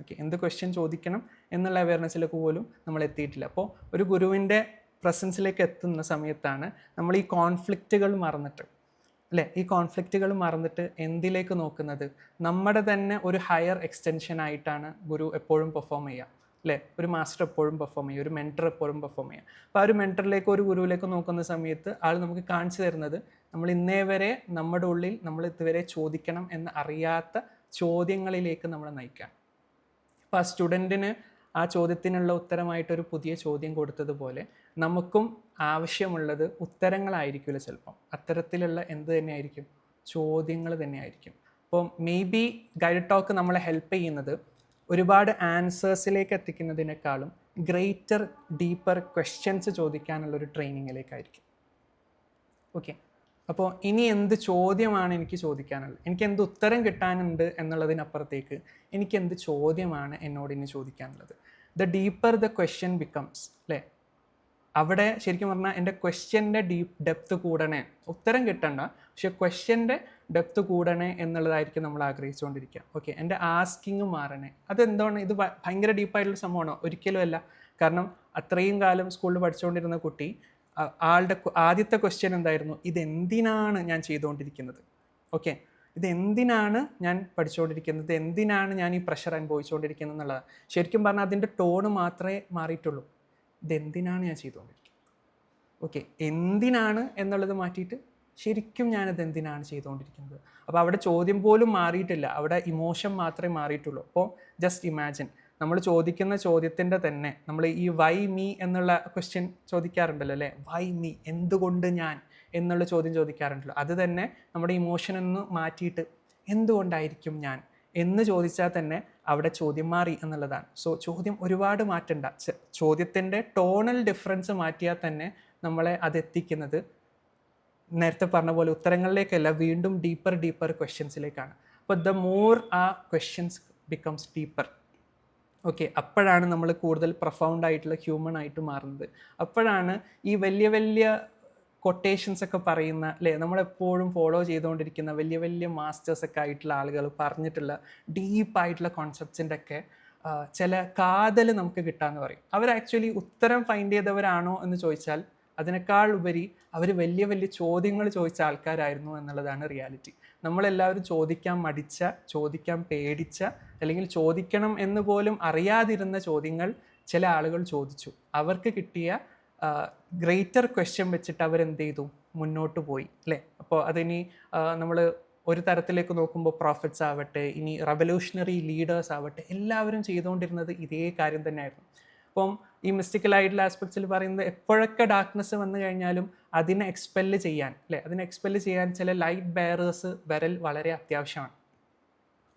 ഓക്കെ, എന്ത് ക്വസ്റ്റ്യൻ ചോദിക്കണം എന്നുള്ള അവെയർനെസ്സിലേക്ക് പോലും നമ്മൾ എത്തിയിട്ടില്ല. അപ്പോൾ ഒരു ഗുരുവിൻ്റെ പ്രസൻസിലേക്ക് എത്തുന്ന സമയത്താണ് നമ്മൾ ഈ കോൺഫ്ലിക്റ്റുകൾ മറന്നിട്ട് അല്ലേ, ഈ കോൺഫ്ലിക്റ്റുകൾ മറന്നിട്ട് എന്തിലേക്ക് നോക്കുന്നത്, നമ്മുടെ തന്നെ ഒരു ഹയർ എക്സ്റ്റൻഷൻ ആയിട്ടാണ് ഗുരു എപ്പോഴും പെർഫോം ചെയ്യുക അല്ലേ. ഒരു മാസ്റ്റർ എപ്പോഴും പെർഫോം ചെയ്യുക, ഒരു മെൻറ്റർ എപ്പോഴും പെർഫോം ചെയ്യുക. അപ്പോൾ ആ ഒരു മെൻറ്ററിലേക്ക്, ഒരു ഗുരുവിലേക്ക് നോക്കുന്ന സമയത്ത് ആൾ നമുക്ക് കാണിച്ചു തരുന്നത് നമ്മൾ ഇന്നേ വരെ നമ്മുടെ ഉള്ളിൽ നമ്മൾ ഇതുവരെ ചോദിക്കണം എന്ന് അറിയാത്ത ചോദ്യങ്ങളിലേക്ക് നമ്മളെ നയിക്കാം. അപ്പോൾ ആ സ്റ്റുഡൻറ്റിന് ആ ചോദ്യത്തിനുള്ള ഉത്തരമായിട്ടൊരു പുതിയ ചോദ്യം കൊടുത്തതുപോലെ നമുക്കും ആവശ്യമുള്ളത് ഉത്തരങ്ങളായിരിക്കില്ല, ചിലപ്പം അത്തരത്തിലുള്ള എന്ത് തന്നെയായിരിക്കും, ചോദ്യങ്ങൾ തന്നെയായിരിക്കും. അപ്പോൾ മേ ബി ഗൈഡഡ് ടോക്ക് നമ്മളെ ഹെൽപ്പ് ചെയ്യുന്നത് ഒരുപാട് ആൻസേഴ്സിലേക്ക് എത്തിക്കുന്നതിനേക്കാളും ഗ്രേറ്റർ ഡീപ്പർ ക്വസ്റ്റ്യൻസ് ചോദിക്കാനുള്ളൊരു ട്രെയിനിങ്ങിലേക്കായിരിക്കും. ഓക്കെ, അപ്പോൾ ഇനി എന്ത് ചോദ്യമാണ് എനിക്ക് ചോദിക്കാനുള്ളത്, എനിക്ക് എന്ത് ഉത്തരം കിട്ടാനുണ്ട് എന്നുള്ളതിനപ്പുറത്തേക്ക് എനിക്ക് എന്ത് ചോദ്യമാണ് എന്നോട് ഇനി ചോദിക്കാനുള്ളത്. The deeper the question becomes അല്ലേ, അവിടെ ശരിക്കും പറഞ്ഞാൽ എൻ്റെ ക്വസ്റ്റ്യൻ്റെ ഡെപ്ത് കൂടണേ, ഉത്തരം കിട്ടണ്ട, പക്ഷെ ക്വസ്റ്റ്യൻ്റെ ഡെപ്ത് കൂടണേ എന്നുള്ളതായിരിക്കും നമ്മൾ ആഗ്രഹിച്ചുകൊണ്ടിരിക്കുക. ഓക്കെ, എൻ്റെ ആസ്കിങ് മാറണേ. അതെന്താണ്, ഇത് ഭയങ്കര ഡീപ്പായിട്ടുള്ള സംഭവമാണോ? ഒരിക്കലും അല്ല. കാരണം അത്രയും കാലം സ്കൂളിൽ പഠിച്ചുകൊണ്ടിരുന്ന കുട്ടി, ആളുടെ ആദ്യത്തെ ക്വസ്റ്റ്യൻ എന്തായിരുന്നു, ഇതെന്തിനാണ് ഞാൻ ചെയ്തുകൊണ്ടിരിക്കുന്നത്? ഓക്കെ, ഇത് എന്തിനാണ് ഞാൻ പഠിച്ചുകൊണ്ടിരിക്കുന്നത്, എന്തിനാണ് ഞാൻ ഈ പ്രഷർ അനുഭവിച്ചുകൊണ്ടിരിക്കുന്നത് എന്നുള്ളതാണ്. ശരിക്കും പറഞ്ഞാൽ അതിൻ്റെ ടോണ് മാത്രമേ മാറിയിട്ടുള്ളൂ. ഇതെന്തിനാണ് ഞാൻ ചെയ്തുകൊണ്ടിരിക്കുന്നത്. ഓക്കെ, എന്തിനാണ് എന്നുള്ളത് മാറ്റിയിട്ട് ശരിക്കും ഞാനത് എന്തിനാണ് ചെയ്തുകൊണ്ടിരിക്കുന്നത്. അപ്പോൾ അവിടെ ചോദ്യം പോലും മാറിയിട്ടില്ല, അവിടെ ഇമോഷൻ മാത്രമേ മാറിയിട്ടുള്ളൂ. അപ്പോൾ ജസ്റ്റ് ഇമാജിൻ, നമ്മൾ ചോദിക്കുന്ന ചോദ്യത്തിൻ്റെ തന്നെ നമ്മൾ ഈ വൈ മീ എന്നുള്ള ക്വസ്റ്റ്യൻ ചോദിക്കാറുണ്ടല്ലോ അല്ലേ, വൈ മീ, എന്തുകൊണ്ട് ഞാൻ എന്നുള്ള ചോദ്യം ചോദിക്കാറുണ്ടല്ലോ. അത് തന്നെ നമ്മുടെ ഇമോഷനൊന്ന് മാറ്റിയിട്ട് എന്തുകൊണ്ടായിരിക്കും ഞാൻ എന്ന് ചോദിച്ചാൽ തന്നെ അവിടെ ചോദ്യം മാറി എന്നുള്ളതാണ്. സോ ചോദ്യം ഒരുപാട് മാറ്റണ്ട, ചോദ്യത്തിൻ്റെ ടോണൽ ഡിഫറൻസ് മാറ്റിയാൽ തന്നെ നമ്മളെ അതെത്തിക്കുന്നത് നേരത്തെ പറഞ്ഞ പോലെ ഉത്തരങ്ങളിലേക്കല്ല, വീണ്ടും ഡീപ്പർ ക്വസ്റ്റ്യൻസിലേക്കാണ്. അപ്പോൾ ദ മോർ ആ ക്വസ്റ്റ്യൻസ് ബിക്കംസ് ഡീപ്പർ. ഓക്കെ, അപ്പോഴാണ് നമ്മൾ കൂടുതൽ പ്രൊഫൗണ്ട് ആയിട്ടുള്ള ഹ്യൂമൺ ആയിട്ട് മാറുന്നത്. അപ്പോഴാണ് ഈ വലിയ കൊട്ടേഷൻസ് ഒക്കെ പറയുന്ന അല്ലേ, നമ്മളെപ്പോഴും ഫോളോ ചെയ്തുകൊണ്ടിരിക്കുന്ന വലിയ മാസ്റ്റേഴ്സൊക്കെ ആയിട്ടുള്ള ആളുകൾ പറഞ്ഞിട്ടുള്ള ഡീപ്പായിട്ടുള്ള കോൺസെപ്റ്റ്സിൻ്റെ ഒക്കെ ചില കാതൽ നമുക്ക് കിട്ടാമെന്ന് പറയും. അവർ ആക്ച്വലി ഉത്തരം ഫൈൻഡ് ചെയ്തവരാണോ എന്ന് ചോദിച്ചാൽ അതിനേക്കാൾ ഉപരി അവർ വലിയ ചോദ്യങ്ങൾ ചോദിച്ച ആൾക്കാരായിരുന്നു എന്നുള്ളതാണ് റിയാലിറ്റി. നമ്മളെല്ലാവരും ചോദിക്കാൻ മടിച്ച, ചോദിക്കാൻ പേടിച്ച, അല്ലെങ്കിൽ ചോദിക്കണം എന്ന് പോലും അറിയാതിരുന്ന ചോദ്യങ്ങൾ ചില ആളുകൾ ചോദിച്ചു. അവർക്ക് കിട്ടിയ ഗ്രേറ്റർ ക്വസ്റ്റ്യൻ വെച്ചിട്ട് അവരെന്ത് ചെയ്തു, മുന്നോട്ട് പോയി അല്ലേ. അപ്പോൾ അതിനി നമ്മൾ ഒരു തരത്തിലേക്ക് നോക്കുമ്പോൾ പ്രോഫിറ്റ്സ് ആവട്ടെ, ഇനി റവല്യൂഷണറി ലീഡേഴ്സ് ആവട്ടെ, എല്ലാവരും ചെയ്തുകൊണ്ടിരുന്നത് ഇതേ കാര്യം തന്നെയായിരുന്നു. അപ്പം ഈ മിസ്റ്റിക്കലായിട്ടുള്ള ആസ്പെക്ട്സിൽ പറയുന്നത് എപ്പോഴൊക്കെ ഡാർക്ക്നെസ് വന്നു കഴിഞ്ഞാലും അതിനെ എക്സ്പെല്ല് ചെയ്യാൻ അല്ലേ, അതിനെ എക്സ്പെല്ല് ചെയ്യാൻ ചില ലൈറ്റ് ബെയറേഴ്സ് വരൽ വളരെ അത്യാവശ്യമാണ്.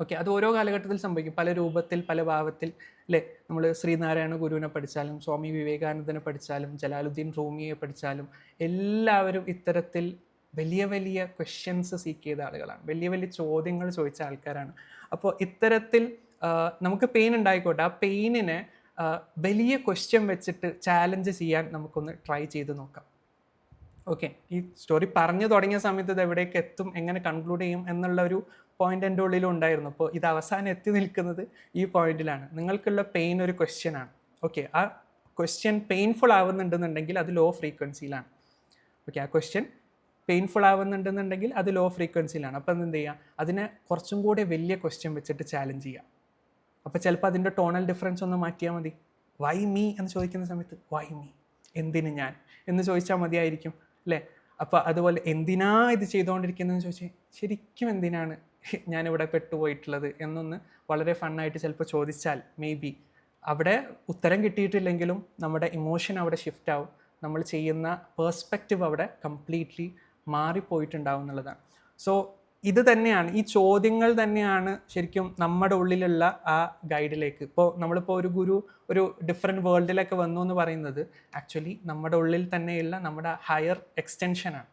ഓക്കെ, അത് ഓരോ കാലഘട്ടത്തിൽ സംഭവിക്കും, പല രൂപത്തിൽ പല ഭാവത്തിൽ അല്ലേ. നമ്മൾ ശ്രീനാരായണ ഗുരുവിനെ പഠിച്ചാലും സ്വാമി വിവേകാനന്ദനെ പഠിച്ചാലും ജലാലുദ്ദീൻ റൂമിയെ പഠിച്ചാലും എല്ലാവരും ഇത്തരത്തിൽ വലിയ ക്വസ്റ്റ്യൻസ് സീക്ക് ചെയ്ത ആളുകളാണ്, വലിയ ചോദ്യങ്ങൾ ചോദിച്ച ആൾക്കാരാണ്. അപ്പോൾ ഇത്തരത്തിൽ നമുക്ക് പെയിൻ ഉണ്ടായിക്കോട്ടെ, ആ പെയിനിനെ വലിയ ക്വസ്റ്റ്യൻ വെച്ചിട്ട് ചാലഞ്ച് ചെയ്യാൻ നമുക്കൊന്ന് ട്രൈ ചെയ്ത് നോക്കാം. ഓക്കെ, ഈ സ്റ്റോറി പറഞ്ഞു തുടങ്ങിയ സമയത്ത് ഇത് എവിടേക്ക് എത്തും, എങ്ങനെ കൺക്ലൂഡ് ചെയ്യും എന്നുള്ള ഒരു പോയിന്റ് എൻ്റെ ഉള്ളിലും ഉണ്ടായിരുന്നു. അപ്പോൾ ഇത് അവസാനം എത്തി നിൽക്കുന്നത് ഈ പോയിന്റിലാണ്. നിങ്ങൾക്കുള്ള പെയിൻ ഒരു ക്വസ്റ്റ്യൻ ആണ്. ഓക്കെ, ആ ക്വസ്റ്റ്യൻ പെയിൻഫുൾ ആവുന്നുണ്ടെന്നുണ്ടെങ്കിൽ അത് ലോ ഫ്രീക്വൻസിയിലാണ്. ഓക്കെ, ആ ക്വസ്റ്റ്യൻ പെയിൻഫുൾ ആവുന്നുണ്ടെന്നുണ്ടെങ്കിൽ അത് ലോ ഫ്രീക്വൻസിയിലാണ്. അപ്പം എന്ത് ചെയ്യുക, അതിനെ കുറച്ചും കൂടെ വലിയ ക്വസ്റ്റ്യൻ വെച്ചിട്ട് ചാലഞ്ച് ചെയ്യുക. അപ്പോൾ ചിലപ്പോൾ അതിൻ്റെ ടോണൽ ഡിഫറൻസ് ഒന്ന് മാറ്റിയാൽ മതി. വൈ മീ എന്ന് ചോദിക്കുന്ന സമയത്ത് വൈ മീ, എന്തിന് ഞാൻ എന്ന് ചോദിച്ചാൽ മതിയായിരിക്കും അല്ലേ. അപ്പോൾ അതുപോലെ എന്തിനാ ഇത് ചെയ്തുകൊണ്ടിരിക്കുന്നതെന്ന് ചോദിച്ചാൽ ശരിക്കും എന്തിനാണ് ഞാനിവിടെ പെട്ടുപോയിട്ടുള്ളത് എന്നൊന്ന് വളരെ ഫണ്ണായിട്ട് ചിലപ്പോൾ ചോദിച്ചാൽ മേ ബി അവിടെ ഉത്തരം കിട്ടിയിട്ടില്ലെങ്കിലും നമ്മുടെ ഇമോഷൻ അവിടെ ഷിഫ്റ്റ് ആവും, നമ്മൾ ചെയ്യുന്ന പേഴ്സ്പെക്റ്റീവ് അവിടെ കംപ്ലീറ്റ്ലി മാറിപ്പോയിട്ടുണ്ടാവും എന്നുള്ളതാണ്. സോ ഇത് തന്നെയാണ്, ഈ ചോദ്യങ്ങൾ തന്നെയാണ് ശരിക്കും നമ്മുടെ ഉള്ളിലുള്ള ആ ഗൈഡിലേക്ക്. ഇപ്പോൾ നമ്മളിപ്പോൾ ഒരു ഗുരു ഒരു ഡിഫറെൻറ്റ് വേൾഡിലൊക്കെ വന്നു എന്ന് പറയുന്നത് ആക്ച്വലി നമ്മുടെ ഉള്ളിൽ തന്നെയുള്ള നമ്മുടെ ഹയർ എക്സ്റ്റൻഷനാണ്.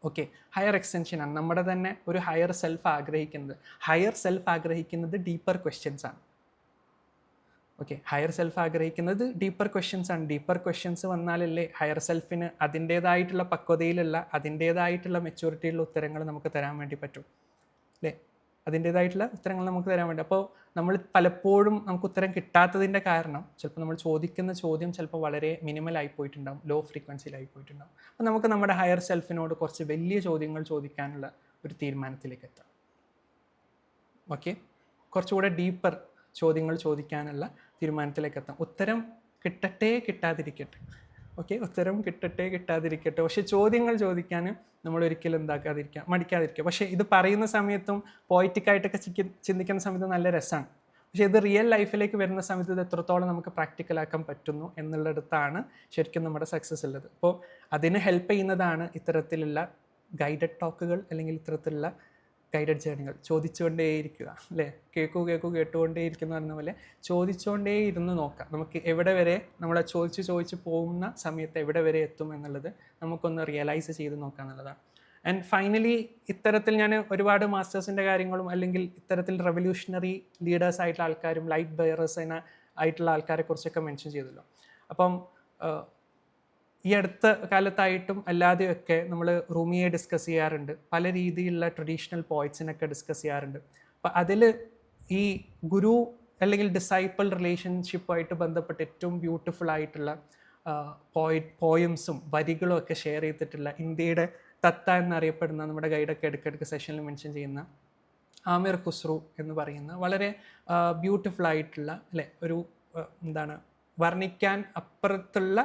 ഓക്കെ, ഹയർ എക്സ്റ്റൻഷനാണ്, നമ്മുടെ തന്നെ ഒരു ഹയർ സെൽഫ് ആഗ്രഹിക്കുന്നത്. ഹയർ സെൽഫ് ആഗ്രഹിക്കുന്നത് ഡീപ്പർ ക്വസ്റ്റ്യൻസ് ആണ്. ഓക്കെ, ഹയർ സെൽഫ് ആഗ്രഹിക്കുന്നത് ഡീപ്പർ ക്വസ്റ്റ്യൻസ് ആണ്. ഡീപ്പർ ക്വസ്റ്റ്യൻസ് വന്നാലല്ലേ ഹയർ സെൽഫിന് അതിൻ്റേതായിട്ടുള്ള പക്വതയിലുള്ള അതിൻ്റേതായിട്ടുള്ള മെച്യൂരിറ്റിയുള്ള ഉത്തരങ്ങൾ നമുക്ക് തരാൻ വേണ്ടി പറ്റും അല്ലേ. അതിൻ്റേതായിട്ടുള്ള ഉത്തരങ്ങൾ നമുക്ക് തരാൻ വേണ്ടി. അപ്പോൾ നമ്മൾ പലപ്പോഴും നമുക്ക് ഉത്തരം കിട്ടാത്തതിൻ്റെ കാരണം ചിലപ്പോൾ നമ്മൾ ചോദിക്കുന്ന ചോദ്യം ചിലപ്പോൾ വളരെ മിനിമലായി പോയിട്ടുണ്ടാകും, ലോ ഫ്രീക്വൻസിയിലായി പോയിട്ടുണ്ടാകും. അപ്പോൾ നമുക്ക് നമ്മുടെ ഹയർ സെൽഫിനോട് കുറച്ച് വലിയ ചോദ്യങ്ങൾ ചോദിക്കാനുള്ള ഒരു തീരുമാനത്തിലേക്ക് എത്താം. ഓക്കെ, കുറച്ചുകൂടെ ഡീപ്പർ ചോദ്യങ്ങൾ ചോദിക്കാനുള്ള തീരുമാനത്തിലേക്ക് എത്താം. ഉത്തരം കിട്ടട്ടെ കിട്ടാതിരിക്കട്ടെ, ഓക്കെ, ഉത്തരം കിട്ടട്ടെ കിട്ടാതിരിക്കട്ടെ, പക്ഷേ ചോദ്യങ്ങൾ ചോദിക്കാൻ നമ്മൾ ഒരിക്കലും എന്താക്കാതിരിക്കുക, മടിക്കാതിരിക്കുക. പക്ഷേ ഇത് പറയുന്ന സമയത്തും പോയിറ്റിക്കായിട്ടൊക്കെ ചിന്തിക്കുന്ന സമയത്ത് നല്ല രസമാണ്. പക്ഷേ ഇത് റിയൽ ലൈഫിലേക്ക് വരുന്ന സമയത്ത് ഇത് എത്രത്തോളം നമുക്ക് പ്രാക്ടിക്കലാക്കാൻ പറ്റുന്നു എന്നുള്ളിടത്താണ് ശരിക്കും നമ്മുടെ സക്സസ് ഉള്ളത്. അപ്പോൾ അതിന് ഹെൽപ്പ് ചെയ്യുന്നതാണ് ഇത്തരത്തിലുള്ള ഗൈഡഡ് ടോക്കുകൾ അല്ലെങ്കിൽ ഇത്തരത്തിലുള്ള ഗൈഡഡ് ജേർണികൾ. ചോദിച്ചുകൊണ്ടേയിരിക്കുക അല്ലേ, കേട്ടുകൊണ്ടേയിരിക്കുന്ന പറഞ്ഞ പോലെ ചോദിച്ചുകൊണ്ടേ ഇരുന്ന് നോക്കാം. നമുക്ക് എവിടെ വരെ നമ്മളെ ചോദിച്ച് പോകുന്ന സമയത്ത് എവിടെ വരെ എത്തും എന്നുള്ളത് നമുക്കൊന്ന് റിയലൈസ് ചെയ്ത് നോക്കുക എന്നുള്ളതാണ്. ആൻഡ് ഫൈനലി ഇത്തരത്തിൽ ഞാൻ ഒരുപാട് മാസ്റ്റേഴ്സിൻ്റെ കാര്യങ്ങളും അല്ലെങ്കിൽ ഇത്തരത്തിൽ റെവല്യൂഷണറി ലീഡേഴ്സ് ആയിട്ടുള്ള ആൾക്കാരും ലൈറ്റ് ബെയറേഴ്സ് ആയിട്ടുള്ള ആൾക്കാരെ കുറിച്ചൊക്കെ മെൻഷൻ ചെയ്തല്ലോ. അപ്പം ഈ അടുത്ത കാലത്തായിട്ടും അല്ലാതെയൊക്കെ നമ്മൾ റൂമിയെ ഡിസ്കസ് ചെയ്യാറുണ്ട്, പല രീതിയിലുള്ള ട്രഡീഷണൽ പോയിറ്റ്സിനൊക്കെ ഡിസ്കസ് ചെയ്യാറുണ്ട്. അപ്പം അതിൽ ഈ ഗുരു അല്ലെങ്കിൽ ഡിസൈപ്പിൾ റിലേഷൻഷിപ്പുമായിട്ട് ബന്ധപ്പെട്ട് ഏറ്റവും ബ്യൂട്ടിഫുൾ ആയിട്ടുള്ള പോയംസും വരികളും ഒക്കെ ഷെയർ ചെയ്തിട്ടുള്ള ഇന്ത്യയുടെ തത്ത എന്നറിയപ്പെടുന്ന നമ്മുടെ ഗൈഡൊക്കെ ഇടയ്ക്കിടയ്ക്ക് സെഷനിൽ മെൻഷൻ ചെയ്യുന്ന ആമിർ ഖുസ്രു എന്ന് പറയുന്ന വളരെ ബ്യൂട്ടിഫുൾ ആയിട്ടുള്ള അല്ലേ ഒരു എന്താണ് വർണ്ണിക്കാൻ അപ്പുറത്തുള്ള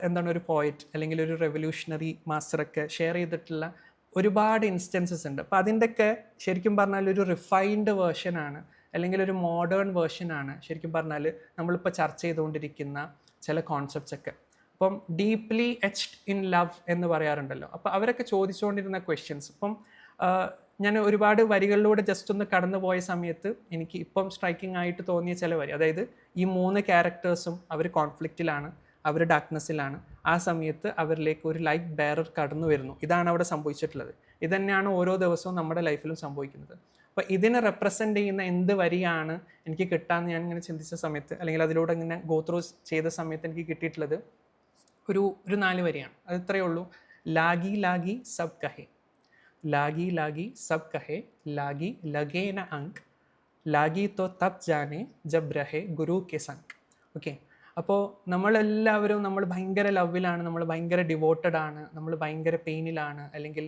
എന്താണ് ഒരു പോയറ്റ് അല്ലെങ്കിൽ ഒരു റെവല്യൂഷണറി മാസ്റ്ററൊക്കെ ഷെയർ ചെയ്തിട്ടുള്ള ഒരുപാട് ഇൻസ്റ്റൻസസ് ഉണ്ട്. അപ്പോൾ അതിൻ്റെയൊക്കെ ശരിക്കും പറഞ്ഞാൽ ഒരു റിഫൈൻഡ് വേർഷനാണ് അല്ലെങ്കിൽ ഒരു മോഡേൺ വേർഷനാണ് ശരിക്കും പറഞ്ഞാൽ നമ്മളിപ്പോൾ ചർച്ച ചെയ്തുകൊണ്ടിരിക്കുന്ന ചില കോൺസെപ്റ്റ്സ് ഒക്കെ. അപ്പം ഡീപ്ലി എച്ച്ഡ് ഇൻ ലവ് എന്ന് പറയാറുണ്ടല്ലോ. അപ്പോൾ അവരൊക്കെ ചോദിച്ചുകൊണ്ടിരുന്ന ക്വസ്റ്റ്യൻസ് ഇപ്പം ഞാൻ ഒരുപാട് വരികളിലൂടെ ജസ്റ്റ് ഒന്ന് കടന്നു പോയ സമയത്ത് എനിക്ക് ഇപ്പം സ്ട്രൈക്കിംഗ് ആയിട്ട് തോന്നിയ ചില വരി, അതായത് ഈ 3 ക്യാരക്ടേഴ്സും അവർ കോൺഫ്ലിക്റ്റിലാണ്, അവർ ഡാർക്ക്നെസ്സിലാണ്. ആ സമയത്ത് അവരിലേക്ക് ഒരു ലൈറ്റ് ബെയറർ കടന്നു വരുന്നു. ഇതാണ് അവിടെ സംഭവിച്ചിട്ടുള്ളത്. ഇതുതന്നെയാണ് ഓരോ ദിവസവും നമ്മുടെ ലൈഫിലും സംഭവിക്കുന്നത്. അപ്പോൾ ഇതിനെ റെപ്രസെൻ്റ് ചെയ്യുന്ന എന്ത് വരിയാണ് എനിക്ക് കിട്ടാമെന്ന് ഞാൻ ഇങ്ങനെ ചിന്തിച്ച സമയത്ത് അല്ലെങ്കിൽ അതിലൂടെ ഇങ്ങനെ ഗോ ത്രൂ ചെയ്ത സമയത്ത് എനിക്ക് കിട്ടിയിട്ടുള്ളത് ഒരു 4 വരിയാണ്. അത് ഇത്രയേ ഉള്ളൂ. ലാഗി ലാഗി സബ് കഹേ, ലാഗി ലാഗി സബ് കഹേ, ലാഗി ലഗേ ന അങ്ക്, ലാഗി തോ തബ് ജാനെ ജബ് രഹേ ഗുരു കെ സംഗ്. ഓക്കെ, അപ്പോൾ നമ്മളെല്ലാവരും നമ്മൾ ഭയങ്കര ലവിലാണ്, നമ്മൾ ഭയങ്കര ഡിവോട്ടഡ് ആണ്, നമ്മൾ ഭയങ്കര പെയിനിലാണ്, അല്ലെങ്കിൽ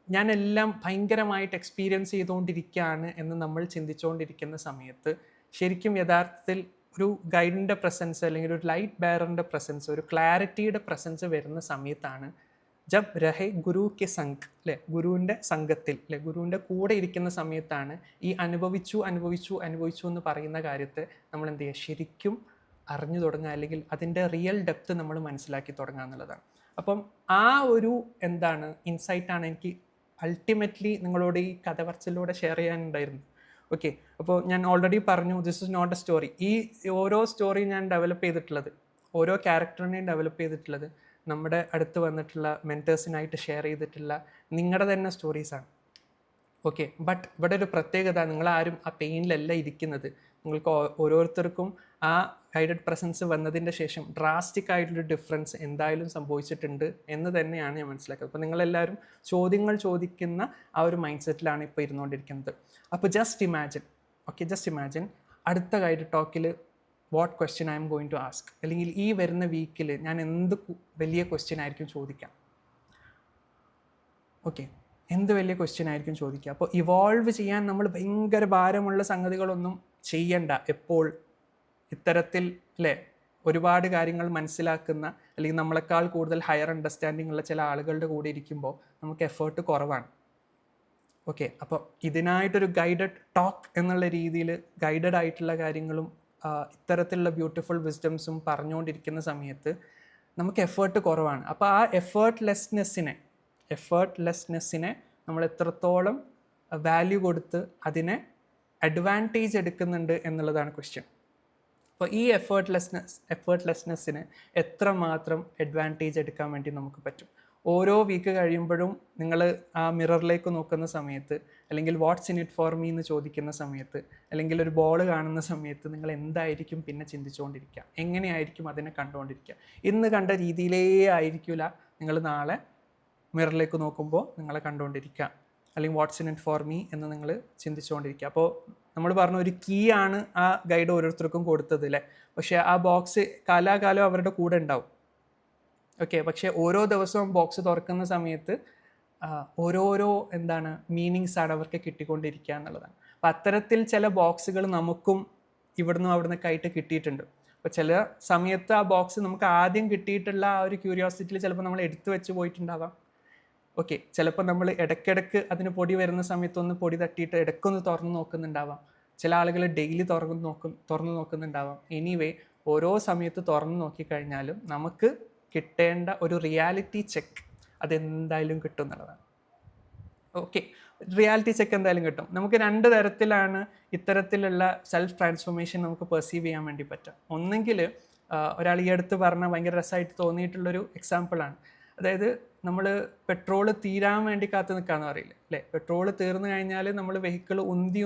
ഞാനെല്ലാം ഭയങ്കരമായിട്ട് എക്സ്പീരിയൻസ് ചെയ്തുകൊണ്ടിരിക്കുകയാണ് എന്ന് നമ്മൾ ചിന്തിച്ചുകൊണ്ടിരിക്കുന്ന സമയത്ത് ശരിക്കും യഥാർത്ഥത്തിൽ ഒരു ഗൈഡിൻ്റെ പ്രസൻസ് അല്ലെങ്കിൽ ഒരു ലൈറ്റ് ബെയറിൻ്റെ പ്രസൻസ്, ഒരു ക്ലാരിറ്റിയുടെ പ്രസൻസ് വരുന്ന സമയത്താണ് ജബ് രഹേ ഗുരു കെ സംഗ്, അല്ലേ, ഗുരുവിൻ്റെ സംഘത്തിൽ, അല്ലെ, ഗുരുവിൻ്റെ കൂടെ ഇരിക്കുന്ന സമയത്താണ് ഈ അനുഭവിച്ചു അനുഭവിച്ചു അനുഭവിച്ചു എന്ന് പറയുന്ന കാര്യത്തെ നമ്മൾ എന്ത് ചെയ്യുക, ശരിക്കും അറിഞ്ഞു തുടങ്ങുക, അല്ലെങ്കിൽ അതിൻ്റെ റിയൽ ഡെപ്ത് നമ്മൾ മനസ്സിലാക്കി തുടങ്ങുക എന്നുള്ളതാണ്. അപ്പം ആ ഒരു എന്താണ് ഇൻസൈറ്റാണ് എനിക്ക് അൾട്ടിമേറ്റ്ലി നിങ്ങളോട് ഈ കഥ പറച്ചിലൂടെ ഷെയർ ചെയ്യാനുണ്ടായിരുന്നു. ഓക്കെ, അപ്പോൾ ഞാൻ ഓൾറെഡി പറഞ്ഞു this is not a story. ഈ ഓരോ സ്റ്റോറി ഞാൻ ഡെവലപ്പ് ചെയ്തിട്ടുള്ളത്, ഓരോ ക്യാരക്ടറിനെയും ഡെവലപ്പ് ചെയ്തിട്ടുള്ളത് നമ്മുടെ അടുത്ത് വന്നിട്ടുള്ള മെൻറ്റേഴ്സിനായിട്ട് ഷെയർ ചെയ്തിട്ടുള്ള നിങ്ങളുടെ തന്നെ സ്റ്റോറീസാണ്. ഓക്കെ, ബട്ട് ഇവിടെ ഒരു പ്രത്യേകത, നിങ്ങളാരും ആ പെയിനിലല്ല ഇരിക്കുന്നത്. നിങ്ങൾക്ക് ഓരോരുത്തർക്കും ആ ഗൈഡഡ് പ്രസൻസ് വന്നതിൻ്റെ ശേഷം ഡ്രാസ്റ്റിക് ആയിട്ടുള്ളൊരു ഡിഫറൻസ് എന്തായാലും സംഭവിച്ചിട്ടുണ്ട് എന്ന് തന്നെയാണ് ഞാൻ മനസ്സിലാക്കുന്നത്. അപ്പോൾ നിങ്ങളെല്ലാവരും ചോദ്യങ്ങൾ ചോദിക്കുന്ന ആ ഒരു മൈൻഡ് സെറ്റിലാണ് ഇപ്പോൾ ഇരുന്നുകൊണ്ടിരിക്കുന്നത്. അപ്പോൾ just imagine, okay, just imagine അടുത്ത ഗൈഡ് ടോക്കിൽ what question I am going to ask, അല്ലെങ്കിൽ ഈ വരുന്ന വീക്കിൽ ഞാൻ എന്ത് വലിയ ക്വസ്റ്റ്യൻ ആയിരിക്കും ചോദിക്കാം. ഓക്കെ, എന്ത് വലിയ ക്വസ്റ്റ്യൻ ആയിരിക്കും ചോദിക്കുക. അപ്പോൾ ഇവോൾവ് ചെയ്യാൻ നമ്മൾ ഭയങ്കര ഭാരമുള്ള സംഗതികളൊന്നും ചെയ്യണ്ട. എപ്പോൾ ഇത്തരത്തിൽ അല്ലേ ഒരുപാട് കാര്യങ്ങൾ മനസ്സിലാക്കുന്ന അല്ലെങ്കിൽ നമ്മളെക്കാൾ കൂടുതൽ ഹയർ അണ്ടർസ്റ്റാൻഡിങ് ഉള്ള ചില ആളുകളുടെ കൂടെ ഇരിക്കുമ്പോൾ നമുക്ക് എഫേർട്ട് കുറവാണ്. ഓക്കെ, അപ്പോൾ ഇതിനായിട്ടൊരു ഗൈഡഡ് ടോക്ക് എന്നുള്ള രീതിയിൽ ഗൈഡഡ് ആയിട്ടുള്ള കാര്യങ്ങളും ഇത്തരത്തിലുള്ള ബ്യൂട്ടിഫുൾ വിസ്ഡംസും പറഞ്ഞുകൊണ്ടിരിക്കുന്ന സമയത്ത് നമുക്ക് എഫേർട്ട് കുറവാണ്. അപ്പോൾ ആ എഫേർട്ട്ലെസ്നെസ്സിനെ നമ്മൾ എത്രത്തോളം വാല്യൂ കൊടുത്ത് അതിനെ അഡ്വാൻറ്റേജ് എടുക്കുന്നുണ്ട് എന്നുള്ളതാണ് ക്വസ്റ്റ്യൻ. അപ്പോൾ ഈ എഫേർട്ട്ലെസ്നെസ്സിന് എത്രമാത്രം അഡ്വാൻറ്റേജ് എടുക്കാൻ വേണ്ടി നമുക്ക് പറ്റും. ഓരോ വീക്ക് കഴിയുമ്പോഴും നിങ്ങൾ ആ മിററിലേക്ക് നോക്കുന്ന സമയത്ത്, അല്ലെങ്കിൽ watts in it for me എന്ന് ചോദിക്കുന്ന സമയത്ത്, അല്ലെങ്കിൽ ഒരു ബോൾ കാണുന്ന സമയത്ത് നിങ്ങൾ എന്തായിരിക്കും പിന്നെ ചിന്തിച്ചുകൊണ്ടിരിക്കുക, എങ്ങനെയായിരിക്കും അതിനെ കണ്ടുകൊണ്ടിരിക്കുക. ഇന്ന് കണ്ട രീതിയിലേ ആയിരിക്കില്ല നിങ്ങൾ നാളെ മിററിലേക്ക് നോക്കുമ്പോൾ നിങ്ങളെ കണ്ടുകൊണ്ടിരിക്കുക, അല്ലെങ്കിൽ watts in it for me എന്ന് നിങ്ങൾ ചിന്തിച്ചുകൊണ്ടിരിക്കുക. അപ്പോൾ നമ്മൾ പറഞ്ഞ ഒരു കീ ആണ് ആ ഗൈഡ് ഓരോരുത്തർക്കും കൊടുത്തത് അല്ലേ. പക്ഷേ ആ ബോക്സ് കാലാകാലം അവരുടെ കൂടെ ഉണ്ടാവും. ഓക്കെ, പക്ഷേ ഓരോ ദിവസവും ബോക്സ് തുറക്കുന്ന സമയത്ത് ഓരോരോ എന്താണ് മീനിങ്സ് ആണ് അവർക്ക് കിട്ടിക്കൊണ്ടിരിക്കുക എന്നുള്ളതാണ്. അപ്പം അത്തരത്തിൽ ചില ബോക്സുകൾ നമുക്കും ഇവിടുന്ന് അവിടുന്ന് ആയിട്ട് കിട്ടിയിട്ടുണ്ട്. അപ്പോൾ ചില സമയത്ത് ആ ബോക്സ് നമുക്ക് ആദ്യം കിട്ടിയിട്ടുള്ള ആ ഒരു ക്യൂരിയോസിറ്റിയിൽ ചിലപ്പോൾ നമ്മൾ എടുത്തു വെച്ച് പോയിട്ടുണ്ടാവാം. ഓക്കെ, ചിലപ്പോൾ നമ്മൾ ഇടയ്ക്കിടയ്ക്ക് അതിന് പൊടി വരുന്ന സമയത്തൊന്ന് പൊടി തട്ടിയിട്ട് ഇടയ്ക്കൊന്ന് തുറന്ന് നോക്കുന്നുണ്ടാവാം. ചില ആളുകൾ ഡെയിലി തുറന്ന് നോക്കുന്നുണ്ടാവാം. എനിവേ, ഓരോ സമയത്ത് തുറന്ന് നോക്കിക്കഴിഞ്ഞാലും നമുക്ക് കിട്ടേണ്ട ഒരു റിയാലിറ്റി ചെക്ക് അതെന്തായാലും കിട്ടും എന്നുള്ളതാണ്. ഓക്കെ, റിയാലിറ്റി ചെക്ക് എന്തായാലും കിട്ടും. നമുക്ക് 2 തരത്തിലാണ് ഇത്തരത്തിലുള്ള സെൽഫ് ട്രാൻസ്ഫോർമേഷൻ നമുക്ക് പെർസീവ് ചെയ്യാൻ വേണ്ടി പറ്റുക. ഒന്നെങ്കിൽ ഒരാൾ ഈ അടുത്ത് പറഞ്ഞ ഭയങ്കര രസമായിട്ട് തോന്നിയിട്ടുള്ളൊരു എക്സാമ്പിളാണ്. അതായത് നമ്മൾ പെട്രോൾ തീരാൻ വേണ്ടി കാത്തു നിൽക്കാമെന്ന് പറയില്ലേ, അല്ലേ. പെട്രോൾ തീർന്നു കഴിഞ്ഞാൽ നമ്മൾ വെഹിക്കിൾ ഉന്തി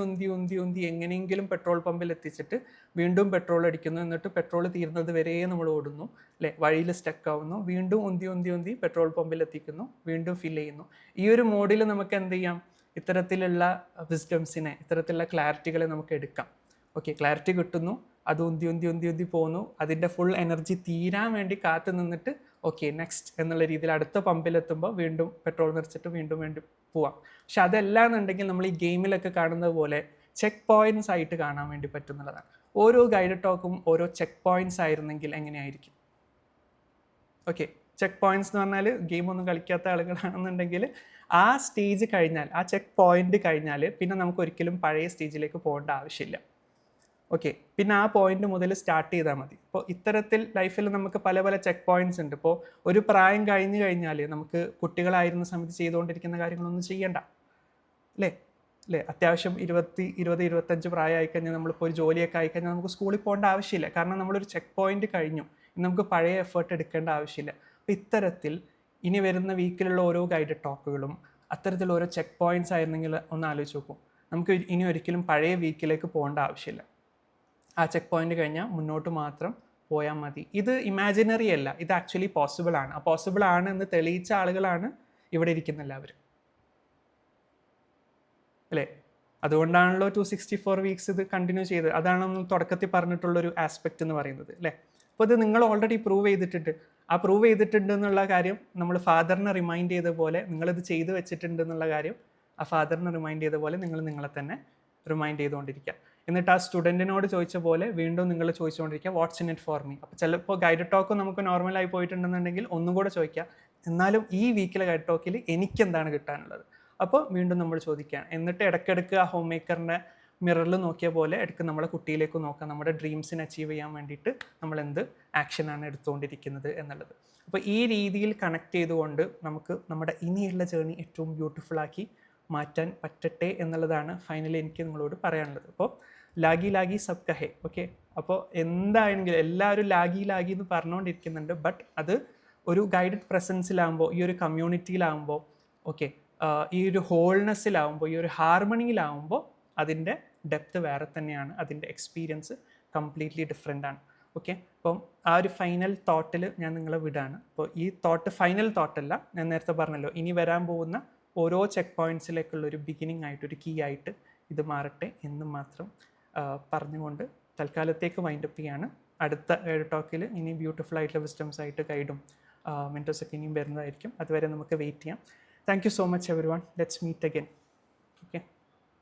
എങ്ങനെയെങ്കിലും പെട്രോൾ പമ്പിൽ എത്തിച്ചിട്ട് വീണ്ടും പെട്രോൾ അടിക്കുന്നു. എന്നിട്ട് പെട്രോൾ തീരുന്നത് വരെ നമ്മൾ ഓടുന്നു, അല്ലേ. വഴിയിൽ സ്റ്റക്ക് ആവുന്നു, വീണ്ടും ഉന്തി പെട്രോൾ പമ്പിൽ എത്തിക്കുന്നു, വീണ്ടും ഫിൽ ചെയ്യുന്നു. ഈ ഒരു മോഡിൽ നമുക്ക് എന്ത് ചെയ്യാം, ഇത്തരത്തിലുള്ള വിസ്ഡംസിനെ, ഇത്തരത്തിലുള്ള ക്ലാരിറ്റികളെ നമുക്ക് എടുക്കാം. ഓക്കെ, ക്ലാരിറ്റി കിട്ടുന്നു, അത് ഉന്തി പോകുന്നു. അതിൻ്റെ ഫുൾ എനർജി തീരാൻ വേണ്ടി കാത്തു നിന്നിട്ട് ഓക്കെ നെക്സ്റ്റ് എന്നുള്ള രീതിയിൽ അടുത്ത പമ്പിലെത്തുമ്പോൾ വീണ്ടും പെട്രോൾ നിറച്ചിട്ട് വീണ്ടും വീണ്ടും പോവാം. പക്ഷെ അതല്ല എന്നുണ്ടെങ്കിൽ നമ്മൾ ഈ ഗെയിമിലൊക്കെ കാണുന്നത് പോലെ ചെക്ക് പോയിന്റ്സ് ആയിട്ട് കാണാൻ വേണ്ടി പറ്റുന്നുള്ളതാണ്. ഓരോ ഗൈഡ് ടോക്കും ഓരോ ചെക്ക് പോയിന്റ്സ് ആയിരുന്നെങ്കിൽ എങ്ങനെയായിരിക്കും? ഓക്കെ, ചെക്ക് പോയിന്റ്സ് എന്ന് പറഞ്ഞാൽ ഗെയിം ഒന്നും കളിക്കാത്ത ആളുകളാണെന്നുണ്ടെങ്കിൽ ആ സ്റ്റേജ് കഴിഞ്ഞാൽ, ആ ചെക്ക് പോയിന്റ് കഴിഞ്ഞാൽ പിന്നെ നമുക്ക് ഒരിക്കലും പഴയ സ്റ്റേജിലേക്ക് പോകേണ്ട ആവശ്യമില്ല. ഓക്കെ, പിന്നെ ആ പോയിന്റ് മുതൽ സ്റ്റാർട്ട് ചെയ്താൽ മതി. ഇപ്പോൾ ഇത്തരത്തിൽ ലൈഫിൽ നമുക്ക് പല പല ചെക്ക് പോയിന്റ്സ് ഉണ്ട്. ഇപ്പോൾ ഒരു പ്രായം കഴിഞ്ഞ് കഴിഞ്ഞാൽ നമുക്ക് കുട്ടികളായിരുന്ന സമയത്ത് ചെയ്തുകൊണ്ടിരിക്കുന്ന കാര്യങ്ങളൊന്നും ചെയ്യണ്ട, അല്ലേ? അത്യാവശ്യം 25 പ്രായമായി കഴിഞ്ഞാൽ നമ്മളിപ്പോൾ ഒരു ജോലിയൊക്കെ ആയിക്കഴിഞ്ഞാൽ നമുക്ക് സ്കൂളിൽ പോകേണ്ട ആവശ്യമില്ല. കാരണം നമ്മളൊരു ചെക്ക് പോയിന്റ് കഴിഞ്ഞു, നമുക്ക് പഴയ എഫേർട്ട് എടുക്കേണ്ട ആവശ്യമില്ല. അപ്പോൾ ഇത്തരത്തിൽ ഇനി വരുന്ന വീക്കിലുള്ള ഓരോ ഗൈഡ് ടോക്കുകളും അത്തരത്തിൽ ഓരോ ചെക്ക് പോയിന്റ്സ് ആയിരുന്നെങ്കിൽ ഒന്ന് ആലോചിച്ച് നോക്കും. നമുക്ക് ഇനി ഒരിക്കലും പഴയ വീക്കിലേക്ക് പോകേണ്ട ആവശ്യമില്ല. ആ ചെക്ക് പോയിന്റ് കഴിഞ്ഞാൽ മുന്നോട്ട് മാത്രം പോയാൽ മതി. ഇത് ഇമാജിനറി അല്ല, ഇത് ആക്ച്വലി പോസിബിൾ ആണ്. ആ പോസിബിൾ ആണ് എന്ന് തെളിയിച്ച ആളുകളാണ് ഇവിടെ ഇരിക്കുന്ന എല്ലാവരും, അല്ലേ? അതുകൊണ്ടാണല്ലോ 264 വീക്സ് ഇത് കണ്ടിന്യൂ ചെയ്ത്. അതാണ് നമ്മൾ തുടക്കത്തിൽ പറഞ്ഞിട്ടുള്ളൊരു ആസ്പെക്റ്റ് എന്ന് പറയുന്നത്, അല്ലേ? അപ്പോൾ ഇത് നിങ്ങൾ ഓൾറെഡി പ്രൂവ് ചെയ്തിട്ടുണ്ട്. ആ പ്രൂവ് ചെയ്തിട്ടുണ്ട് എന്നുള്ള കാര്യം നമ്മൾ ഫാദറിനെ റിമൈൻഡ് ചെയ്ത പോലെ, നിങ്ങളിത് ചെയ്ത് വെച്ചിട്ടുണ്ട് എന്നുള്ള കാര്യം ആ ഫാദറിനെ റിമൈൻഡ് ചെയ്ത പോലെ നിങ്ങൾ നിങ്ങളെ തന്നെ റിമൈൻഡ് ചെയ്തുകൊണ്ടിരിക്കുക. എന്നിട്ട് ആ സ്റ്റുഡൻറ്റിനോട് ചോദിച്ച പോലെ വീണ്ടും നിങ്ങൾ ചോദിച്ചുകൊണ്ടിരിക്കുക what's in it for me. അപ്പോൾ ചിലപ്പോൾ ഗൈഡ് ടോക്ക് നമുക്ക് നോർമലായി പോയിട്ടുണ്ടെന്നുണ്ടെങ്കിൽ ഒന്നും കൂടെ ചോദിക്കുക, എന്നാലും ഈ വീക്കിലെ ഗൈഡ് ടോക്കിൽ എനിക്കെന്താണ് കിട്ടാനുള്ളത്? അപ്പോൾ വീണ്ടും നമ്മൾ ചോദിക്കുകയാണ്. എന്നിട്ട് ഇടയ്ക്കിടയ്ക്ക് ആ ഹോം മേക്കറിൻ്റെ മിററിൽ നോക്കിയ പോലെ ഇടയ്ക്ക് നമ്മളെ കുട്ടിയിലേക്ക് നോക്കാം, നമ്മുടെ ഡ്രീംസിനെ അച്ചീവ് ചെയ്യാൻ വേണ്ടിയിട്ട് നമ്മൾ എന്ത് ആക്ഷനാണ് എടുത്തുകൊണ്ടിരിക്കുന്നത് എന്നുള്ളത്. അപ്പോൾ ഈ രീതിയിൽ കണക്ട് ചെയ്തുകൊണ്ട് നമുക്ക് നമ്മുടെ ഇനിയുള്ള ജേർണി ഏറ്റവും ബ്യൂട്ടിഫുള്ളാക്കി മാറ്റാൻ പറ്റട്ടെ എന്നുള്ളതാണ് ഫൈനലി എനിക്ക് നിങ്ങളോട് പറയാനുള്ളത്. അപ്പോൾ ലാഗി ലാഗി സബ് കഹേ, ഓക്കെ? അപ്പോൾ എന്താണെങ്കിലും എല്ലാവരും ലാഗി ലാഗി എന്ന് പറഞ്ഞുകൊണ്ടിരിക്കുന്നുണ്ട്. ബട്ട് അത് ഒരു ഗൈഡഡ് പ്രസൻസിലാകുമ്പോൾ, ഈ ഒരു കമ്മ്യൂണിറ്റിയിലാകുമ്പോൾ, ഓക്കെ, ഈ ഒരു ഹോൾനെസ്സിലാവുമ്പോൾ, ഈ ഒരു ഹാർമണിയിലാവുമ്പോൾ അതിൻ്റെ ഡെപ്ത് വേറെ തന്നെയാണ്, അതിൻ്റെ എക്സ്പീരിയൻസ് കംപ്ലീറ്റ്ലി ഡിഫറെൻ്റ് ആണ്. ഓക്കെ, അപ്പം ആ ഒരു ഫൈനൽ തോട്ടിൽ ഞാൻ നിങ്ങളെ വിടാണ്. അപ്പോൾ ഈ തോട്ട് ഫൈനൽ തോട്ടല്ല, ഞാൻ നേരത്തെ പറഞ്ഞല്ലോ, ഇനി വരാൻ പോകുന്ന ഓരോ ചെക്ക് പോയിൻറ്റ്സിലേക്കുള്ളൊരു ബിഗിനിങ് ആയിട്ട്, ഒരു കീ ആയിട്ട് ഇത് മാറട്ടെ എന്ന് മാത്രം പറഞ്ഞുകൊണ്ട് തൽക്കാലത്തേക്ക് വൈൻഡപ്പ് ചെയ്യാണ്. അടുത്ത ഗൈഡ് ടോക്കിൽ ഇനി ബ്യൂട്ടിഫുൾ ആയിട്ടുള്ള വിസ്റ്റംസ് ആയിട്ട് ഗൈഡും മെൻറ്റോസൊക്കെ ഇനിയും വരുന്നതായിരിക്കും. അതുവരെ നമുക്ക് വെയിറ്റ് ചെയ്യാം. Thank you so much everyone. Let's meet again.